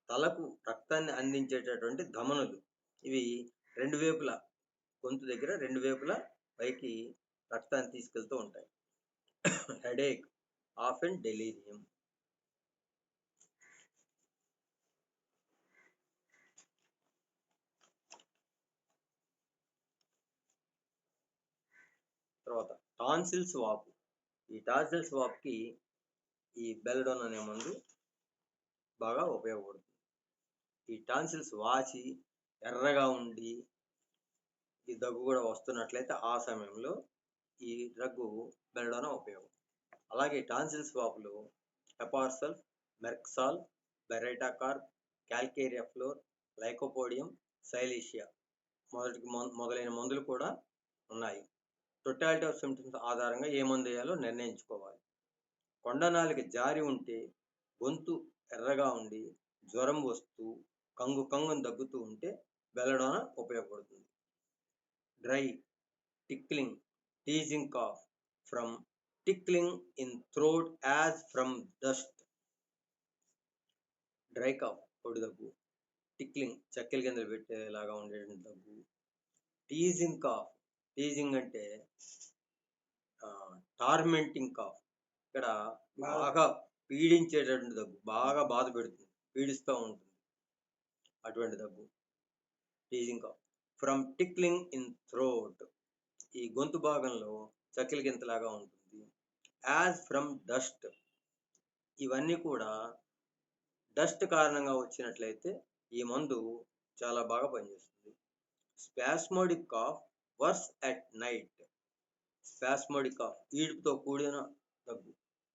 B: తలకు రక్తాన్ని అందించేటటువంటి ధమనులు. ఇవి రెండు వైపులా, గొంతు దగ్గర రెండు వైపులా పైకి రక్తాన్ని తీసుకెళ్తూ ఉంటాయి. Headache, often delirium. తర్వాత టాన్సిల్స్ వాపు. ఈ టాన్సిల్స్ వాపుకి ఈ బెల్డోన్ అనే మందు బాగా ఉపయోగపడుతుంది. ఈ టాన్సిల్స్ వాచి ఎర్రగా ఉండి ఈ దగ్గు కూడా వస్తున్నట్లయితే ఆ సమయంలో ఈ డ్రగ్ బెల్డోనా ఉపయోగం. అలాగే టాన్సిల్స్ వాపులు Hepar sulph, Merc sol, Baryta carb, Calcarea fluor, Lycopodium, Silicea మొదలైన మందులు కూడా ఉన్నాయి. టోటాలిటీ ఆఫ్ సిమ్టమ్స్ ఆధారంగా ఏ మందు వేయాలో నిర్ణయించుకోవాలి. కొండనాలిక జారి ఉంటే, గొంతు ఎర్రగా ఉండి, జ్వరం వస్తూ కంగుని దగ్గుతూ ఉంటే బెల్లడోనా ఉపయోగపడుతుంది. Dry, tickling, teasing cough, from tickling in throat as from dust. Dry cough, పొడి దగ్గు. టిక్లింగ్, చక్కెల కిందలు పెట్టేలాగా ఉండేటువంటి దగ్గు. టీజింగ్ కాఫ్, టీజింగ్ అంటే టార్మెంటింగ్ కాఫ్, ఇక్కడ బాగా పీడించేటటువంటి దగ్గు, బాగా బాధ పెడుతుంది, పీడిస్తూ ఉంటుంది, అటువంటి దగ్గు teasing cough. From tickling in throat, ఈ గొంతు భాగంలో చక్కెల గింతలాగా ఉంటుంది. యాజ్ ఫ్రమ్ డస్ట్, ఇవన్నీ కూడా డస్ట్ కారణంగా వచ్చినట్లయితే ఈ మందు చాలా బాగా పనిచేస్తుంది. Spasmodic cough, worse at night. Spasmodic cough, ఈడుపుతో కూడిన దగ్గు.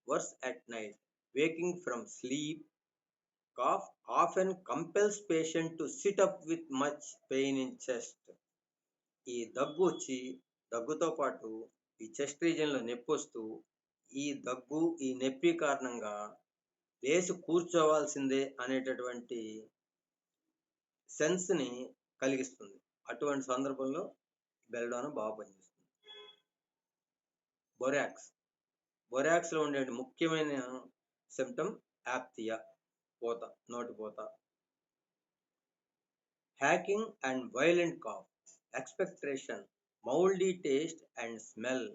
B: Worse at night, waking from sleep. Cough often compels patient to sit up with much pain in chest. ఈ దగ్గు వచ్చి, దగ్గుతో పాటు ఈ చెస్ట్ రీజియన్లో నొప్పి వస్తూ, ఈ దగ్గు ఈ నొప్పి కారణంగా లేచి కూర్చోవాల్సిందే అనేటటువంటి సెన్స్ని కలిగిస్తుంది. అటువంటి సందర్భంలో బెల్డానా బాగా పనిచేస్తుంది. బొరాక్స్లో ఉండే ముఖ్యమైన సిమ్టమ్ యాప్తియా, పోత, నోటి పోత. Hacking and violent cough, expectoration, mouldy taste and smell,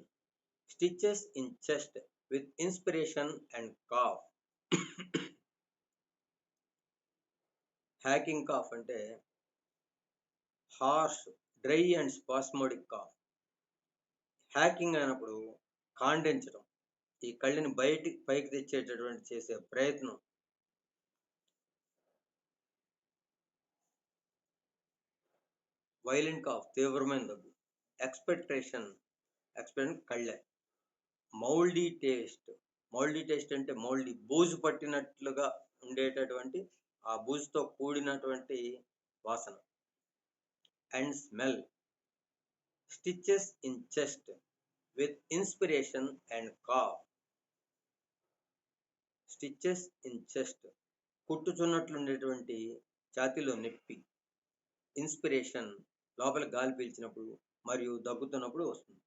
B: stitches in chest with inspiration and cough. Hacking cough అంటే harsh, dry and spasmodic cough. Hacking అయినప్పుడు కాండించడం, ఈ కళ్ళని పైకి తెచ్చేటటువంటి చేసే ప్రయత్నం. వైలెంట్ కాఫ్, తీవ్రమైన దగ్గు. ఎక్స్పెక్టేషన్ కళ్ళె. మౌల్డీ టేస్ట్ అంటే మౌల్డీ, బూజు పట్టినట్లుగా ఉండేటటువంటి, ఆ బూజుతో కూడినటువంటి వాసన. And smell, stitches in chest with inspiration and cough. Stitches in chest, కుట్టుచున్నట్లుండేటువంటి ఛాతీలో నొప్పి. ఇన్స్పిరేషన్, లోపల గాలి పీల్చినప్పుడు మరియు దగ్గుతున్నప్పుడు వస్తుంది.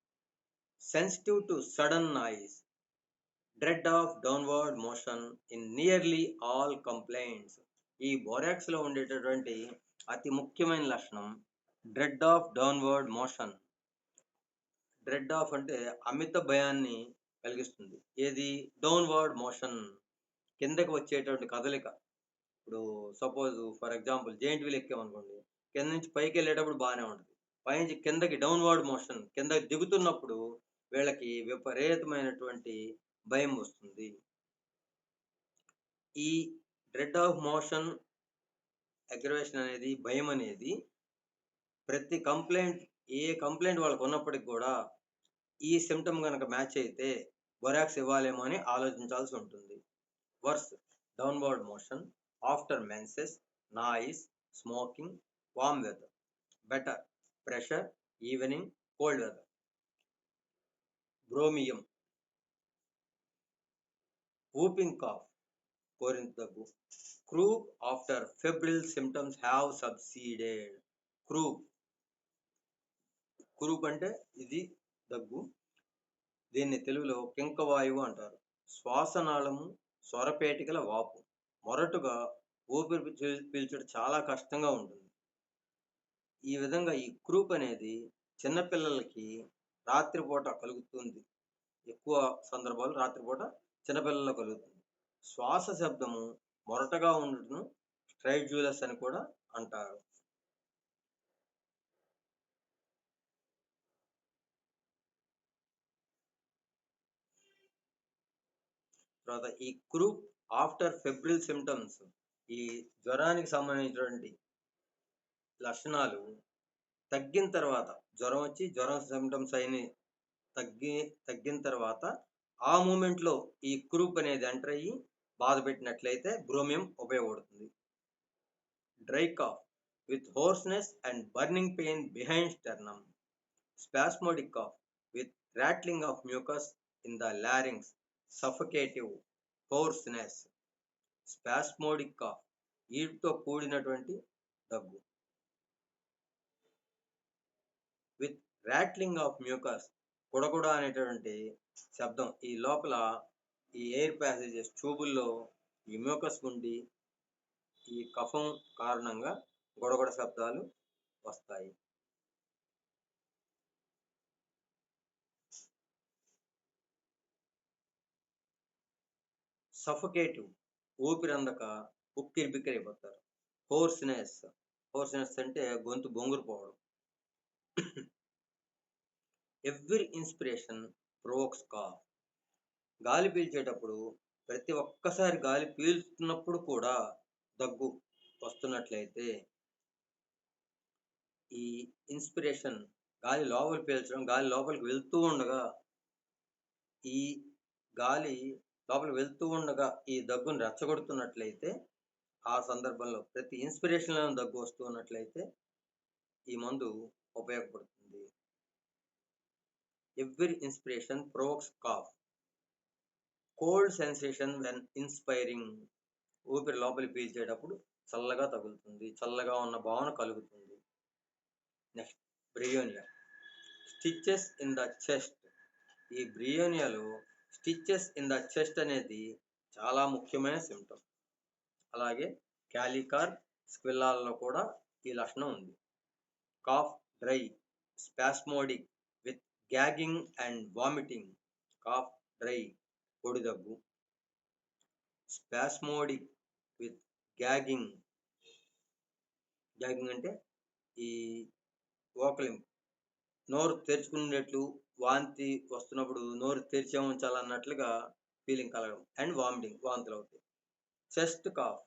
B: Sensitive to sudden noise, dread of downward motion in nearly all complaints. ఈ బొరాక్స్లో ఉండేటటువంటి అతి ముఖ్యమైన లక్షణం dread of downward motion. Dread of అంటే అమిత భయాన్ని కలిగిస్తుంది. ఏది? డౌన్వర్డ్ మోషన్, కిందకి వచ్చేటువంటి కదలిక. ఇప్పుడు suppose for example giant wheel ఎక్కామనుకోండి, కింద నుంచి పైకి వెళ్ళేటప్పుడు బాగానే ఉంటుంది, పైనుంచి కిందకి డౌన్వర్డ్ మోషన్, కిందకి దిగుతున్నప్పుడు వీళ్ళకి విపరీతమైనటువంటి భయం వస్తుంది. ఈ డ్రెడ్ ఆఫ్ మోషన్, అగ్రవేషన్ అనేది, భయం అనేది ప్రతి కంప్లైంట్, ఏ కంప్లైంట్ వాళ్ళకు ఉన్నప్పటికి కూడా ఈ సిమ్టమ్ కనుక మ్యాచ్ అయితే బొరాక్స్ ఇవ్వాలేమో అని ఆలోచించాల్సి ఉంటుంది. Worse, downward motion after menses, noise, smoking, warm weather. Better, pressure, evening, cold weather. Bromium, whooping cough, కోరింత దగ్గు. Croup after febrile symptoms have subsided. Croup అంటే ఇది దగ్గు. దీన్ని తెలుగులో కింకవాయువు అంటారు. శ్వాసనాళము, స్వరపేటికల వాపు, మొరటుగా ఊపిరి పీల్చడం చాలా కష్టంగా ఉంటుంది. ఈ విధంగా ఈ క్రూప్ అనేది చిన్నపిల్లలకి రాత్రిపూట కలుగుతుంది. ఎక్కువ సందర్భాలు రాత్రిపూట చిన్నపిల్లల్లో కలుగుతుంది. శ్వాస శబ్దము మొరటగా ఉండటం స్ట్రైడ్జులస్ అని కూడా అంటారు. తర్వాత ఈ క్రూప్ ఆఫ్టర్ ఫెబ్రిల్ సిమ్టమ్స్, ఈ జ్వరానికి సంబంధించినటువంటి లక్షణాలు తగ్గిన తర్వాత, జ్వరం వచ్చి జ్వరం సిమ్టమ్స్ అయిన తగ్గిన తర్వాత ఆ మూమెంట్లో ఈ క్రూప్ అనేది ఎంటర్ అయ్యి బాధ పెట్టినట్లయితే బ్రోమియం ఉపయోగపడుతుంది. Dry cough with hoarseness and burning pain behind sternum. Spasmodic cough with rattling of mucus in the larynx, suffocative, hoarseness. Spasmodic cough, ఈడ్తో కూడినటువంటి దగ్గు. విత్ రాట్లింగ్ ఆఫ్ మ్యూకస్, కుడకుడ అనేటువంటి శబ్దం. ఈ లోపల ఈ ఎయిర్ ప్యాసేజెస్, ట్యూబుల్లో ఈ మ్యూకస్ ఉండి ఈ కఫం కారణంగా గొడగొడ శబ్దాలు వస్తాయి. సఫకేటివ్, ఊపిరందక ఉక్కిరి బిక్కిరి అయిపోతారు. హోర్స్నెస్ అంటే గొంతు బొంగురు పోవడం. Every inspiration provokes cough. గాలి పీల్చేటప్పుడు ప్రతి ఒక్కసారి గాలి పీల్చుతున్నప్పుడు కూడా దగ్గు వస్తున్నట్లయితే, ఈ ఇన్స్పిరేషన్, గాలి లోపల పీల్చడం, గాలి లోపలికి వెళ్తూ ఉండగా, ఈ గాలి లోపలికి వెళ్తూ ఉండగా ఈ దగ్గును రెచ్చగొడుతున్నట్లయితే, ఆ సందర్భంలో ప్రతి ఇన్స్పిరేషన్లో దగ్గు వస్తూ ఉన్నట్లయితే ఈ మందు ఉపయోగపడుతుంది. Every inspiration provokes cough. Cold sensation when inspiring. ఊపిరి లోపలి పీల్చేటప్పుడు చల్లగా తగులుతుంది, చల్లగా ఉన్న భావన కలుగుతుంది. Next Bryonia, stitches in the chest. ఈ బ్రియోనియాలో స్టిచెస్ ఇన్ ద చెస్ట్ అనేది చాలా ముఖ్యమైన సిమ్టమ్. అలాగే క్యాలికార్ స్క్విల్లాల్లో కూడా ఈ లక్షణం ఉంది. Cough dry, spasmodic with gagging and vomiting. Cough dry పొడి దగ్గు, స్పాస్మోడిక్ విత్ గ్యాగింగ్. గ్యాగింగ్ అంటే ఈ ఓకలింపు, నోరు తెరుచుకునేట్లు, వాంతి వస్తున్నప్పుడు నోరు తెరిచే ఉంచాలన్నట్లుగా ఫీలింగ్ కలగడం, అండ్ వామిటింగ్, వాంతులు అవుతాయి. Chest cough,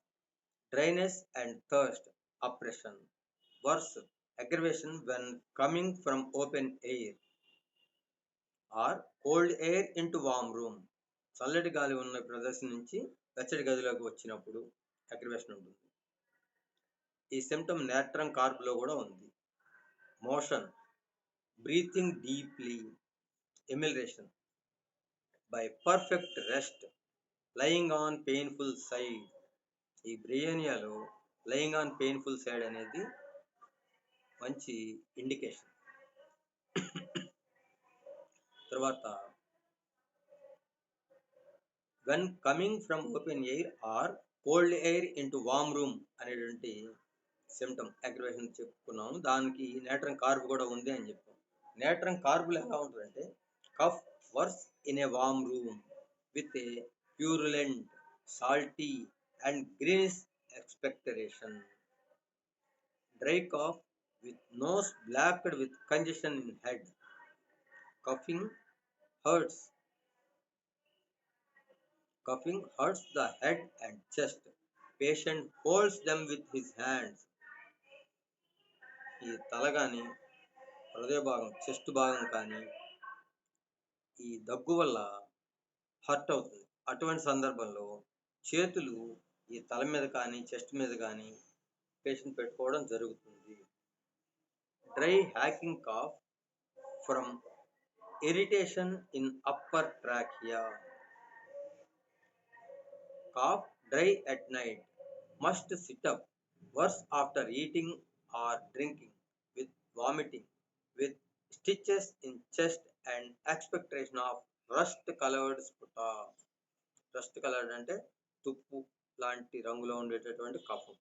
B: dryness and thirst, oppression. Worse, aggravation when coming from open air or cold air into warm room. చల్లటి గాలి ఉన్న ప్రదేశం నుంచి వెచ్చటి గదిలోకి వచ్చినప్పుడు అగ్రవేషన్ ఉంటుంది. ఈ సిమ్టమ్ నేట్రం కార్బ్లో కూడా ఉంది. Motion, breathing deeply, amelioration by perfect rest, lying on painful side. ఈ బ్రియోనియాలో లయింగ్ ఆన్ పెయిన్ఫుల్ సైడ్ అనేది మంచి ఇండికేషన్. తర్వాత when coming from open air or cold air into warm room అనేటువంటి సిమ్టమ్ అగ్రవేషన్ చెప్పుకున్నాము. దానికి నేట్రం కార్బ్ కూడా ఉంది అని చెప్పాం. నేట్రం కార్బులు ఎలా ఉంటుందంటే cough worse in a warm room with a purulent, salty and greenish expectoration. Dry cough with nose blacked with congestion in head. Coughing hurts. Coughing hurts the head and chest. Patient holds them with his hands. ఈ తల కానీ, హృదయ భాగం, chest భాగం కానీ ఈ దగ్గు వల్ల హర్ట్ అవుతుంది. అటువంటి సందర్భంలో చేతులు ఈ తల మీద కానీ, చెస్ట్ మీద కానీ పేషెంట్ పెట్టుకోవడం జరుగుతుంది. Dry hacking cough from irritation in upper trachea. Cough dry at night. Must sit up. Worse after eating or drinking. With vomiting. With stitches in chest and expectoration of rust colored sputa. Rust colored అంటే తుప్పు లాంటి రంగులో ఉండేటటువంటి కఫం.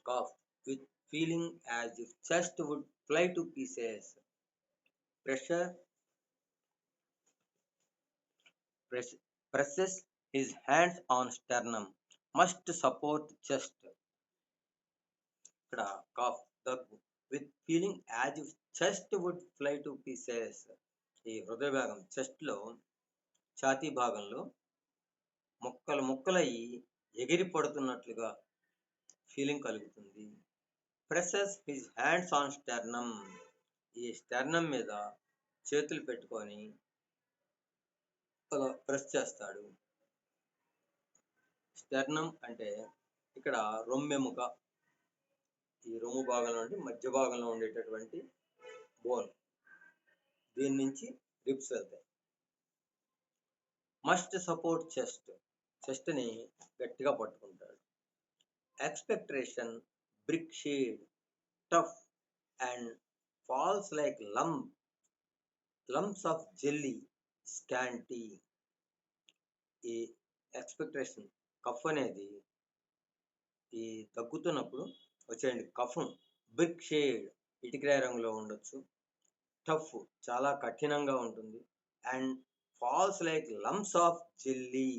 B: Cough with feeling as if chest would fly to pieces. Pressure presses his hands on sternum. Must support chest. ఇక్కడ cough, దగ్గు with feeling as if chest would fly to pieces. ఈ హృదయ భాగం, చెస్ట్లో, ఛాతీ భాగంలో ముక్కలు ముక్కలయ్యి ఎగిరి పడుతున్నట్లుగా ఫీలింగ్ కలుగుతుంది. Presses his hands on sternum. ఈ స్టెర్నమ్ మీద చేతులు పెట్టుకొని అలా ప్రెస్ చేస్తాడు. స్టెర్నమ్ అంటే ఇక్కడ రొమ్మెముక, ఈ రొమ్ము భాగంలో నుండి మధ్య భాగంలో ఉండేటటువంటి బోన్, దీని నుంచి రిబ్స్ వెళ్తాయి. మస్ట్ సపోర్ట్ చెస్ట్, చెస్ట్ని గట్టిగా పట్టుకుంటాడు. Expectoration brick shade, tough and falls like lumps of jelly, scanty. ఈ ఎక్స్పెక్టరేషన్ కఫ్ అనేది ఈ తగ్గుతున్నప్పుడు వచ్చేయండి కఫం బ్రిక్ షేడ్, ఇటుకరాయి రంగులో ఉండొచ్చు. టఫ్ చాలా కఠినంగా ఉంటుంది. And falls like lumps of jelly.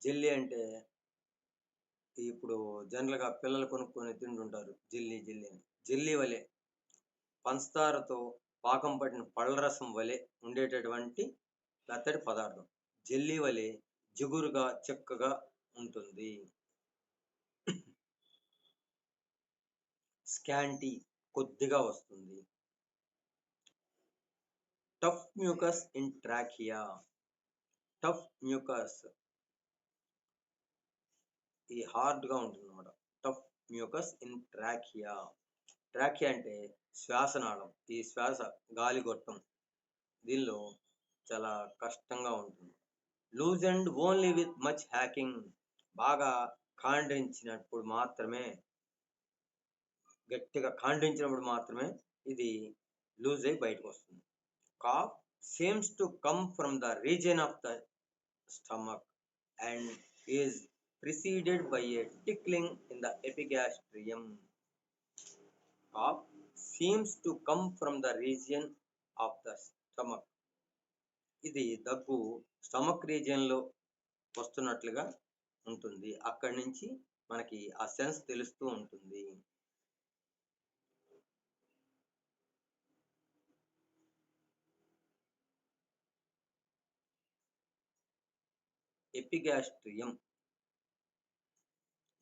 B: Jelly అంటే ఇప్పుడు జనరల్గా పిల్లలు కొనుక్కొని తింటుంటారు జెల్లీ అని. జెల్లీ వలె, పంచదారతో పాకం పట్టిన పళ్ళ రసం వలె ఉండేటటువంటి మెత్తటి పదార్థం. జెల్లీ వలె జిగురుగా చిక్కగా ఉంటుంది. స్కాంటీ కొద్దిగా వస్తుంది. Tough mucus in trachea. Tough mucus ఈ హార్డ్గా ఉంటుంది అనమాట. Tough mucus in trachea. Trachea అంటే శ్వాసనాళం, ఈ శ్వాస గాలి గొట్టం, దీనిలో చాలా కష్టంగా ఉంటుంది. Loose and only with much hacking. బాగా కాండ్రించినప్పుడు మాత్రమే, గట్టిగా కాండ్రించినప్పుడు మాత్రమే ఇది లూజ్ అయి బయటకు వస్తుంది. Cough seems to come from the region of the stomach and is preceded by a tickling in the epigastrium. Cough seems to come from the region of the stomach. ఇది దగ్గు స్టమక్ రీజియన్లో వస్తున్నట్లుగా ఉంటుంది. అక్కడి నుంచి మనకి ఆ సెన్స్ తెలుస్తూ ఉంటుంది. ఎపిగాస్ట్రియం.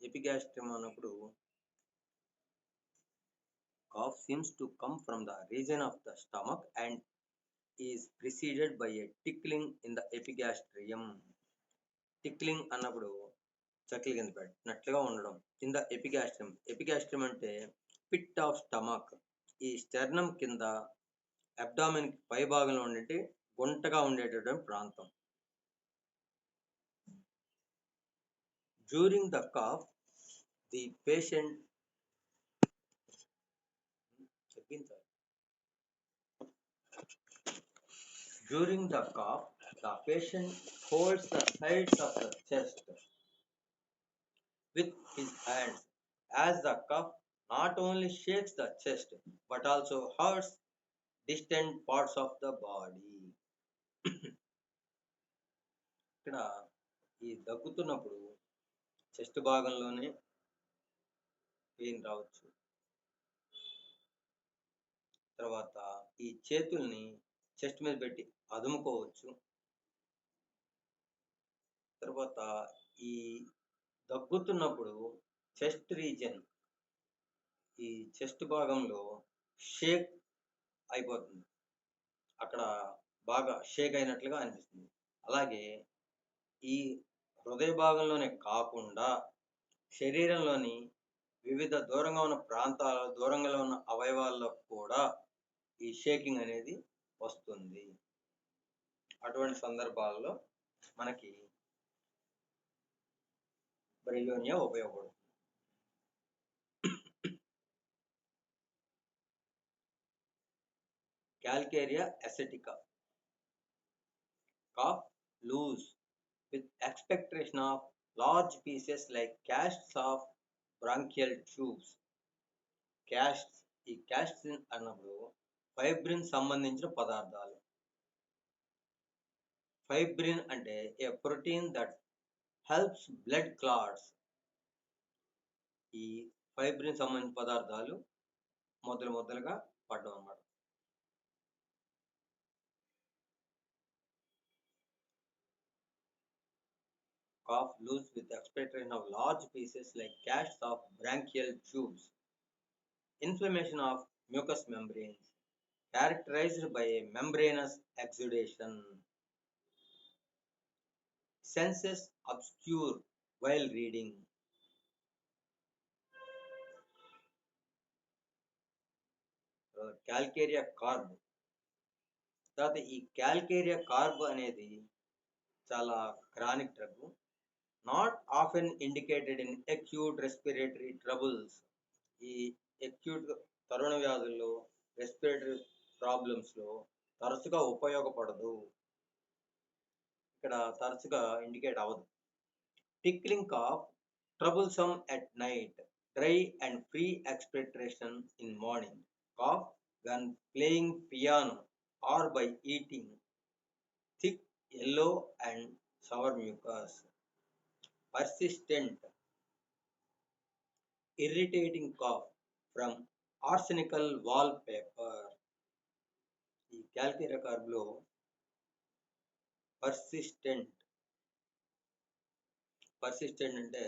B: ఎపిగాస్ట్రియం అన్నప్పుడు cough seems to come from the region of the stomach and is preceded by a tickling in the epigastrium. Tickling అన్నప్పుడు చక్కెల కింద పెట్టినట్లుగా ఉండడం. In the epigastrium. ఎపిగాస్ట్రియం అంటే పిట్ ఆఫ్ స్టమక్. ఈ స్టెర్నం కింద అబ్డామిన్ పై భాగంలో ఉండే గుంటగా ఉండేటటువంటి ప్రాంతం. During the cough the patient During the cough, the patient holds the sides of the chest with his hands as the cough not only shakes the chest but also hurts distant parts of the body. ఇక్కడ ఈ దగ్గుతున్నప్పుడు chest భాగంలోనే pain రావచ్చు. తర్వాత ఈ చేతుల్ని chest మీద పెట్టి అదుముకోవచ్చు. తర్వాత ఈ దగ్గుతున్నప్పుడు చెస్ట్ రీజియన్, ఈ చెస్ట్ భాగంలో షేక్ అయిపోతుంది. అక్కడ బాగా షేక్ అయినట్లుగా అనిపిస్తుంది. అలాగే ఈ హృదయ భాగంలోనే కాకుండా శరీరంలోని వివిధ దూరంగా ఉన్న ప్రాంతాల, దూరంగా ఉన్న అవయవాల్లో కూడా ఈ షేకింగ్ అనేది వస్తుంది. అటువంటి సందర్భాల్లో మనకి బ్రైలోనియా ఉపయోగపడుతుంది. Calcarea ascetica. Cough loose with expectoration of large pieces like casts of bronchial tubes. Casts, ఈ casts అన్నప్పుడు ఫైబ్రిన్ సంబంధించిన పదార్థాలు. ఫైబ్రిన్ అంటే a protein that helps blood clots. ఈ ఫైబ్రిన్ సంబంధించిన పదార్థాలు మొదలుగా పడడం అన్నమాట. Cough loose with expectoration of large pieces like casts of bronchial tubes. Inflammation of mucous membranes characterized by a membranous exudation. Senses obscure while reading. Calcarea carb. తర్వాత ఈ calcarea carb అనేది చాలా chronic drug. Not often indicated in acute respiratory troubles. ఈ acute తరుణ వ్యాధుల్లో, respiratory ప్రాబ్లమ్స్లో తరచుగా ఉపయోగపడదు. ఇక్కడ తరచుగా ఇండికేట్ అవ్వదు. Tickling cough troublesome at night, dry and free expectoration in morning. Cough when playing piano or by eating thick yellow and sour mucus. Persistent irritating cough from arsenical wallpaper. ఈ calcarea కార్బ్లో persistent అంటే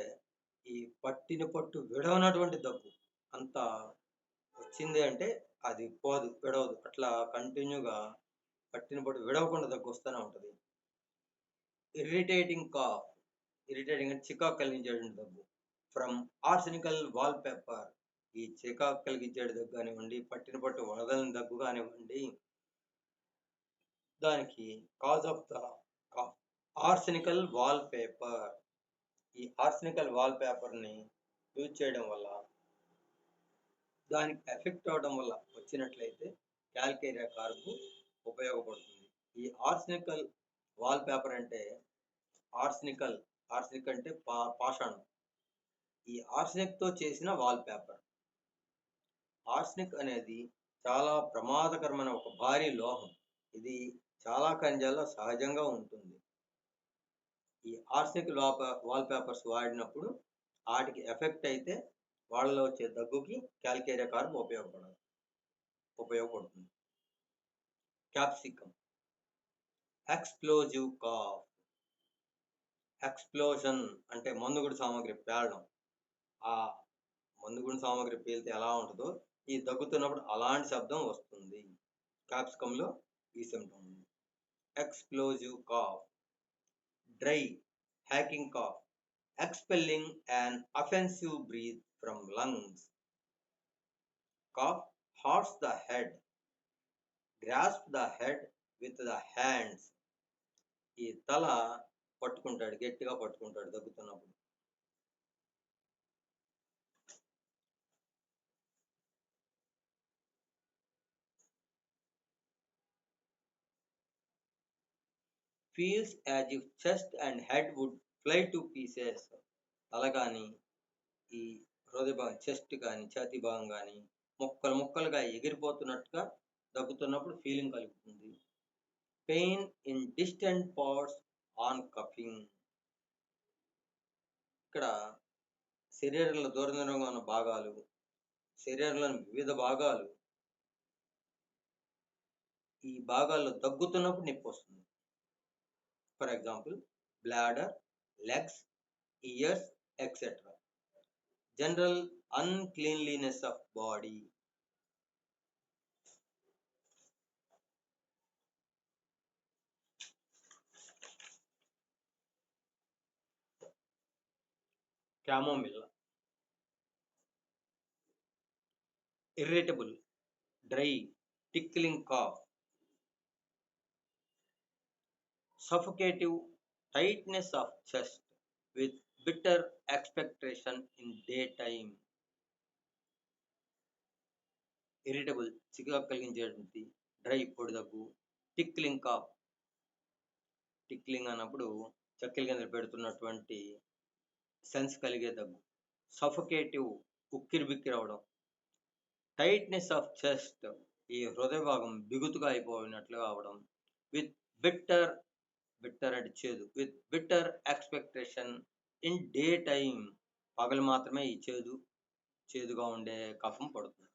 B: ఈ పట్టిన పట్టు విడవనటువంటి దగ్గు. అంత వచ్చింది అంటే అది పోదు, విడవదు. అట్లా కంటిన్యూగా పట్టిన పట్టు విడవకుండా దగ్గు వస్తూనే ఉంటుంది. ఇరిటేటింగ్ కాఫ్ ఇరిటేటింగ్ అంటే చికాకు కలిగించేటువంటి దగ్గు. ఫ్రమ్ ఆర్సెనికల్ వాల్ పేపర్, ఈ చికాకు కలిగించేటి దగ్గు కానివ్వండి, పట్టిన పట్టు వదలని దగ్గు కానివ్వండి, దానికి cause of the arsenical wall paper. ఈ ఆర్సెనికల్ వాల్ పేపర్ని యూజ్ చేయడం వల్ల, దానికి ఎఫెక్ట్ అవడం వల్ల వచ్చినట్లయితే క్యాల్కేరియా కార్బు ఉపయోగపడుతుంది. ఈ ఆర్సెనికల్ వాల్ పేపర్ అంటే ఆర్సెనిక్ అంటే పాషాణం. ఈ ఆర్సెనిక్తో చేసిన వాల్ పేపర్. ఆర్సెనిక్ అనేది చాలా ప్రమాదకరమైన ఒక భారీ లోహం. ఇది చాలా ఖనిజాల్లో సహజంగా ఉంటుంది. ఈ ఆర్సెనిక్ వాల్ పేపర్స్ వాడినప్పుడు వాటికి ఎఫెక్ట్ అయితే వాళ్ళలో వచ్చే దగ్గుకి క్యాల్కేరియా కార్బ్ ఉపయోగపడుతుంది. Capsicum, explosive cough. ఎక్స్ప్లోజన్ అంటే మందుగుడి సామాగ్రి పేలడం. ఆ మందుగుడి సామాగ్రి పేలితే ఎలా ఉంటుందో ఈ దగ్గుతున్నప్పుడు అలాంటి శబ్దం వస్తుంది. క్యాప్సికంలో ఈ సిమ్టమ్ ఉంది. Explosive cough. Dry hacking cough, expelling an offensive breath from lungs. Cough hurts the head. Grasp the head with the hands. ఈ తల పట్టుకుంటాడు, గట్టిగా పట్టుకుంటాడు దగ్గుతున్నప్పుడు. Feels as if chest and head would fly to pieces. తల కానీ, ఈ హృదయ భాగం చెస్ట్ కానీ, ఛాతీ భాగం కానీ ముక్కలు ముక్కలుగా ఎగిరిపోతున్నట్టుగా దగ్గుతున్నప్పుడు ఫీలింగ్ కలుగుతుంది. Pain in distant parts on cuffing. ఇక్కడ శరీరంలో దూర దూరంగా ఉన్న భాగాలు, శరీరంలోని వివిధ భాగాలు, ఈ భాగాల్లో దగ్గుతున్నప్పుడు నొప్పి వస్తుంది. For example bladder, legs, ears etcetera. General uncleanliness of body. Chamomilla. irritable, dry, tickling cough. Suffocative, tightness of chest with bitter expectoration in daytime. Irritable, చికాకు కలిగించేటువంటి, డ్రై పొడి దగ్గు, టిక్లింగ్ కాఫ్. టిక్లింగ్ అన్నప్పుడు చక్కెల కింద పెడుతున్నటువంటి సెన్స్ కలిగే దగ్గు. సఫోకేటివ్, ఉక్కిరి బిక్కిరి అవడం. టైట్నెస్ ఆఫ్ చెస్ట్, ఈ హృదయ భాగం బిగుతుగా అయిపోయినట్లుగా అవడం. విత్ బిట్టర్ అంటే చేదు. With bitter expectation in day time, పగలు మాత్రమే ఈ చేదుగా ఉండే కఫం పడుతుంది.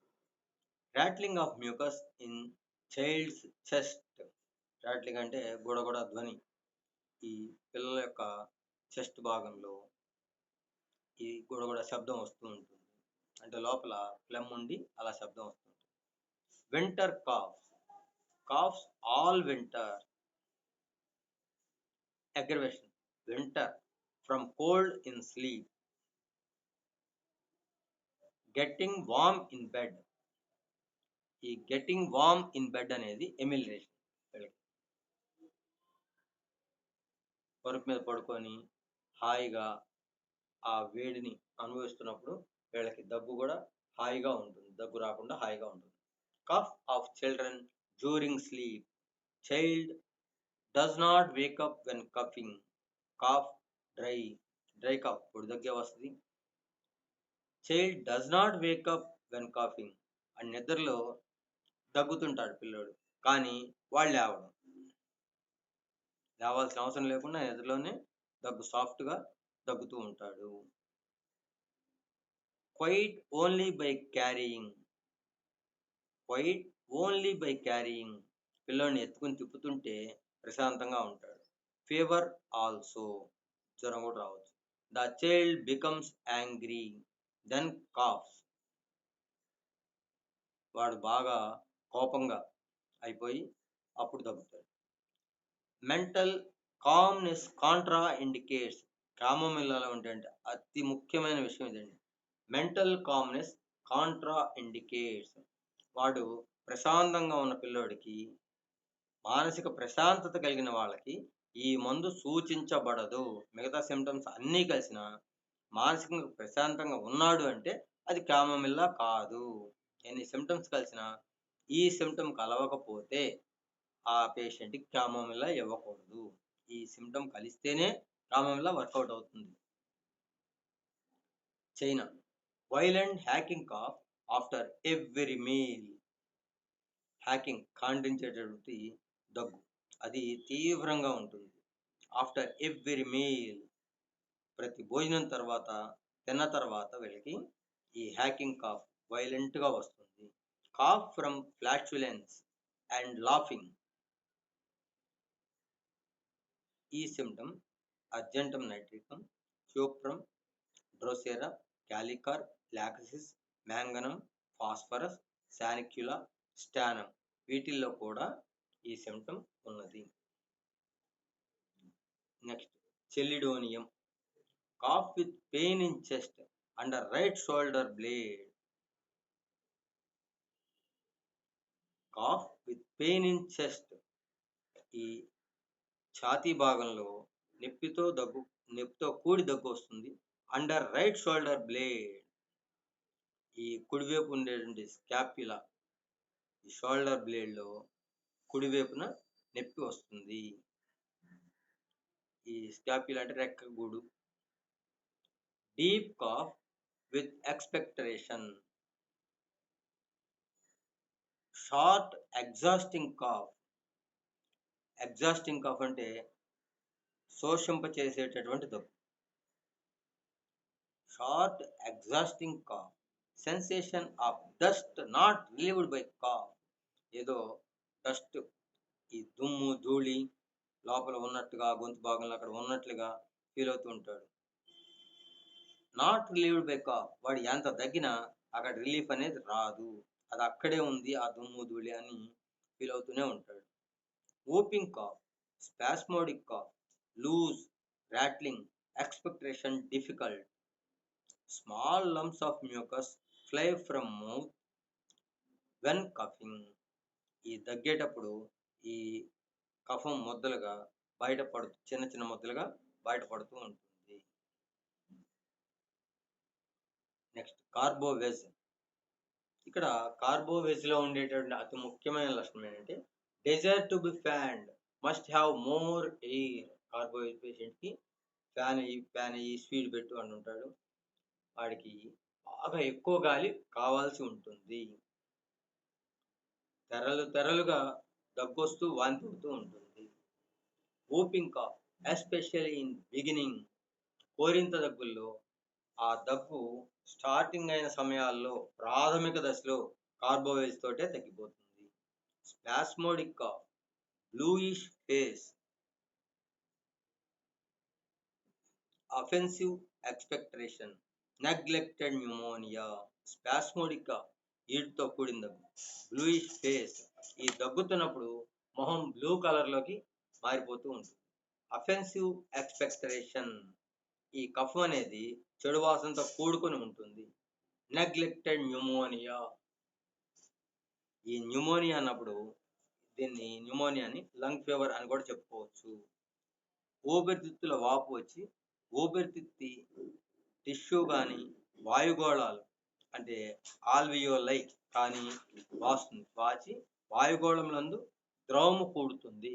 B: Rattling of mucus in child's chest. Rattling అంటే గొడగొడ ధ్వని. ఈ పిల్లల యొక్క చెస్ట్ భాగంలో ఈ గొడగొడ శబ్దం వస్తూ ఉంటుంది. అంటే లోపల ఫ్లెమ్ ఉండి అలా శబ్దం వస్తుంది. Winter calves all winter. aggravation, winter, from cold in sleep. Getting warm in bed. ఈ గెట్టింగ్ వార్మ్ ఇన్ బెడ్ అనేది ఎమిలరేషన్. పరుపు మీద పడుకొని హాయిగా ఆ వేడిని అనుభవిస్తున్నప్పుడు వీళ్ళకి దగ్గు కూడా హాయిగా ఉంటుంది, దగ్గు రాకుండా హాయిగా ఉంటుంది. Cough of children during sleep. Child does not wake up when coughing. Cough, dry cough, పొడి దగ్గే వస్తుంది. Child does not Wake up when coughing. And నిద్రలో దగ్గుతుంటాడు పిల్లోడు, కానీ వాళ్ళు లేవాల్సిన అవసరం లేకుండా నిద్రలోనే సాఫ్ట్గా దగ్గుతూ ఉంటాడు. Quiet only by carrying. పిల్లోడిని ఎత్తుకుని తిప్పుతుంటే ప్రశాంతంగా ఉంటాడు. ఫీవర్ ఆల్సో, జ్వరం కూడా రావచ్చు. The child becomes angry, then coughs. వాడు బాగా కోపంగా అయిపోయి అప్పుడు దగ్గుతాడు. మెంటల్ కామ్నెస్ కాంట్రా ఇండికేట్స్ క్యామోమిల్లాలో ఉంటే అతి ముఖ్యమైన విషయం ఇదండి. Mental calmness contraindicates. వాడు ప్రశాంతంగా ఉన్న పిల్లోడికి, మానసిక ప్రశాంతత కలిగిన వాళ్ళకి ఈ మందు సూచించబడదు. మిగతా సిమ్టమ్స్ అన్నీ కలిసిన మానసికంగా ప్రశాంతంగా ఉన్నాడు అంటే అది క్యామోమిల్లా కాదు. ఎన్ని సిమ్టమ్స్ కలిసినా ఈ సిమ్టమ్ కలవకపోతే ఆ పేషెంట్కి క్యామోమిల్లా ఇవ్వకూడదు. ఈ సిమ్టమ్ కలిస్తేనే క్యామోమిల్లా వర్కౌట్ అవుతుంది. China violent hacking cough after every meal. Hacking ఖండించేటటువంటి దగ్గు అది తీవ్రంగా ఉంటుంది. ఆఫ్టర్ ఎవ్రీ మీల్, ప్రతి భోజనం తర్వాత, తిన్న తర్వాత వీళ్ళకి ఈ హ్యాకింగ్ కాఫ్ వైలెంట్గా వస్తుంది. Cough from flatulence and laughing. ఈ symptom Argentum nitricum, Cuprum, Drosera, Kali carb, Lachesis, Manganum, Phosphorus, Sanicula, Stannum వీటిల్లో కూడా ఈ సిమ్టమ్ ఉన్నది. Next Chelidonium. Cough with pain in chest under right shoulder blade. Cough with pain in chest, ఈ ఛాతీ భాగంలో నొప్పితో కూడి దగ్గు వస్తుంది. అండర్ రైట్ షోల్డర్ బ్లేడ్, ఈ కుడివైపు ఉండేటువంటి స్కాప్యులా, ఈ షోల్డర్ బ్లేడ్లో కుడివైపున నొప్పి వస్తుంది. ఈ స్కాప్యులా అంటే రెక్క గూడు. Deep cough with expectoration. Short exhausting cough. Exhausting cough అంటే శోషింపచేసేటటువంటి దగ్గు. Short exhausting cough. Sensation of dust not relieved by cough. ఏదో డస్ట్, ఈ దుమ్ము ధూళి లోపల ఉన్నట్టుగా, గొంతు భాగంలో అక్కడ ఉన్నట్లుగా ఫీల్ అవుతూ ఉంటాడు. నాట్ రిలీవ్డ్ బై కాఫ్, వాడు ఎంత దగ్గినా అక్కడ రిలీఫ్ అనేది రాదు, అది అక్కడే ఉంది ఆ దుమ్ము ధూళి అని ఫీల్ అవుతూనే ఉంటాడు. whooping cough, spasmodic cough, loose, rattling, expectoration difficult. Small lumps of mucus fly from mouth when coughing. ఈ దగ్గేటప్పుడు ఈ కఫం ముద్దలుగా చిన్న చిన్న ముద్దలుగా బయటపడుతూ ఉంటుంది. Next Carbo veg. ఇక్కడ కార్బోవెజ్లో ఉండేటువంటి అతి ముఖ్యమైన లక్షణం ఏంటంటే desire to be fanned, must have more air. Carbo veg పేషెంట్కి ఫ్యాన్ అయ్యి స్పీడ్ పెట్టు అని ఉంటాడు, వాడికి బాగా ఎక్కువ గాలి కావాల్సి ఉంటుంది. తెరలుగా దగ్గొస్తూ వాంతి అవుతూ ఉంటుంది. whooping cough, especially in beginning. కోరింత దగ్గుల్లో ఆ దగ్గు స్టార్టింగ్ అయిన సమయాల్లో ప్రాథమిక దశలో కార్బోవేజ్ తోటే తగ్గిపోతుంది. Spasmodic cough, bluish face, offensive expectoration, neglected pneumonia. Spasmodic cough వీటితో కూడిన దగ్గు. బ్లూయిష్ ఫేస్, ఈ దగ్గుతున్నప్పుడు మొహం బ్లూ కలర్లోకి మారిపోతూ ఉంటుంది. అఫెన్సివ్ ఎక్స్పెక్టరేషన్, ఈ కఫ్ అనేది చెడు వాసనతో కూడుకొని ఉంటుంది. నెగ్లెక్టెడ్ న్యూమోనియా, ఈ న్యూమోనియా అన్నప్పుడు దీన్ని న్యూమోనియాని లంగ్ ఫీవర్ అని కూడా చెప్పుకోవచ్చు. ఊపిరితిత్తుల వాపు వచ్చి ఊపిరితిత్తి టిష్యూ కానీ వాయుగోళాలు అంటే ఆల్వియోలై కానీ వాచి వాయుగోళంలందు ద్రవము కూడుతుంది.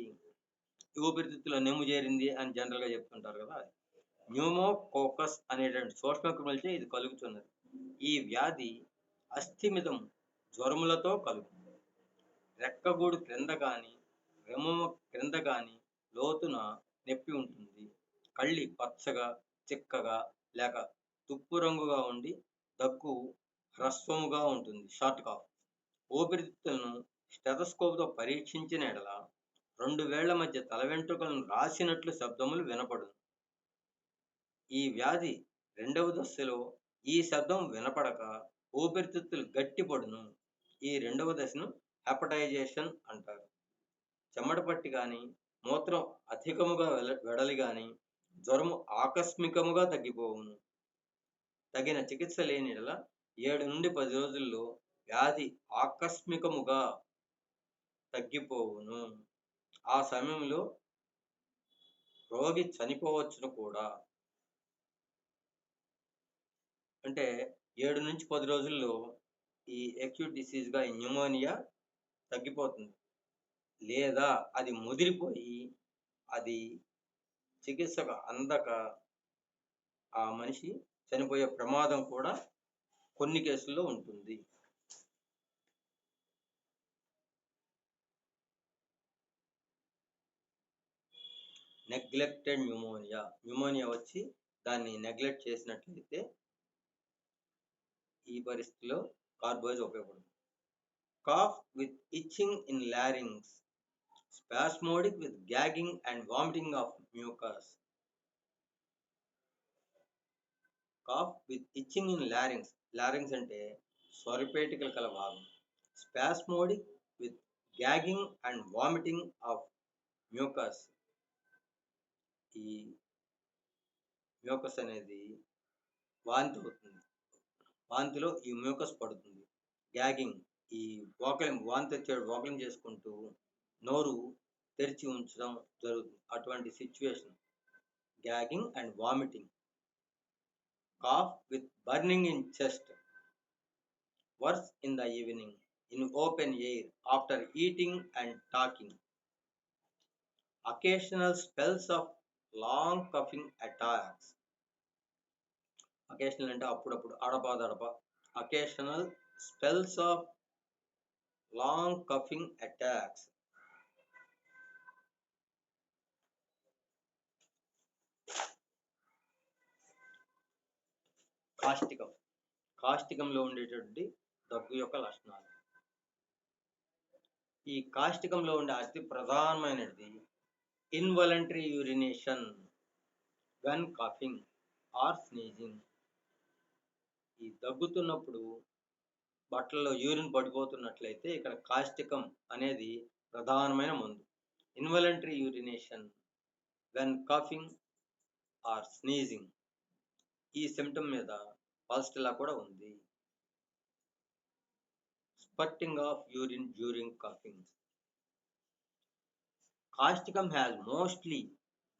B: ఊపిరితిత్తులో నెమ్ము చేరింది అని జనరల్గా చెప్తుంటారు కదా. న్యూమోకోకస్ అనేటువంటి సూక్ష్మక్రిములచే ఇది కలుగుతున్నది. ఈ వ్యాధి అస్థిమితం జ్వరములతో కలుగుతుంది. రెక్కగూడు క్రింద కానీ వెమ్ము క్రింద కానీ లోతున నొప్పి ఉంటుంది. కళ్ళి పచ్చగా చిక్కగా లేక తుప్పు రంగుగా ఉండి దగ్గు హ్రస్వముగా ఉంటుంది. Short cough. ఊపిరితిత్తులను స్టెథోస్కోప్తో పరీక్షించిన ఎడల 2 వేళ్ల మధ్య తల వెంట్రుకలను రాసినట్లు శబ్దములు వినపడును. ఈ వ్యాధి 2వ దశలో ఈ శబ్దం వినపడక ఊపిరితిత్తులు గట్టిపడును. ఈ 2వ దశను హెపటైజేషన్ అంటారు. చెమట పట్టి కానీ మూత్రం అధికముగా వెడలి కానీ జ్వరము ఆకస్మికముగా తగ్గిపోవును. తగిన చికిత్స లేని యెడల 7 నుండి 10 రోజుల్లో వ్యాధి ఆకస్మికముగా తగ్గిపోవును. ఆ సమయంలో రోగి చనిపోవచ్చును కూడా. అంటే 7 నుంచి 10 రోజుల్లో ఈ అక్యూట్ డిసీజ్‌గా ఈ న్యూమోనియా తగ్గిపోతుంది. లేదా అది ముదిరిపోయి అది చికిత్సకు అందక ఆ మనిషి చనిపోయే ప్రమాదం కూడా కొన్ని కేసుల్లో ఉంటుంది. నెగ్లెక్టెడ్ న్యూమోనియా వచ్చి దాన్ని నెగ్లెక్ట్ చేసినట్లయితే ఈ పరిస్థితిలో కార్బోజ్ ఉపయోగపడుతుంది. Cough with itching in larynx, spasmodic with gagging and vomiting of mucus. Cough with itching in larynx అంటే స్వరపేటికలు కల భాగం. Spasmodic with gagging and vomiting of mucus. ఈ మ్యూకస్ అనేది వాంతి అవుతుంది. వాంతిలో ఈ మ్యూకస్ పడుతుంది. గ్యాగింగ్ ఈ వాకలింగ్ చేసుకుంటూ నోరు తెరిచి ఉంచడం జరుగుతుంది. అటువంటి situation gagging and vomiting. Cough with burning in chest, worse in the evening in open air after eating and talking. Occasional spells of long coughing attacks. Occasional అంటే అప్పుడప్పుడు, అడపాదడప. Occasional spells of long coughing attacks. కాష్టికంలో ఉండేటువంటి దగ్గు యొక్క లక్షణాలు. ఈ కాష్టికంలో ఉండే అతి ప్రధానమైనది involuntary urination when coughing or sneezing. ఈ దగ్గుతున్నప్పుడు బట్టల్లో యూరిన్ పడిపోతున్నట్లయితే ఇక్కడ కాష్టికం అనేది ప్రధానమైన మందు. Involuntary urination when coughing or sneezing. ఈ సిమ్టమ్ మీద పల్స్టిలా కూడా ఉంది. Spurting of urine during coughing. Causticum has mostly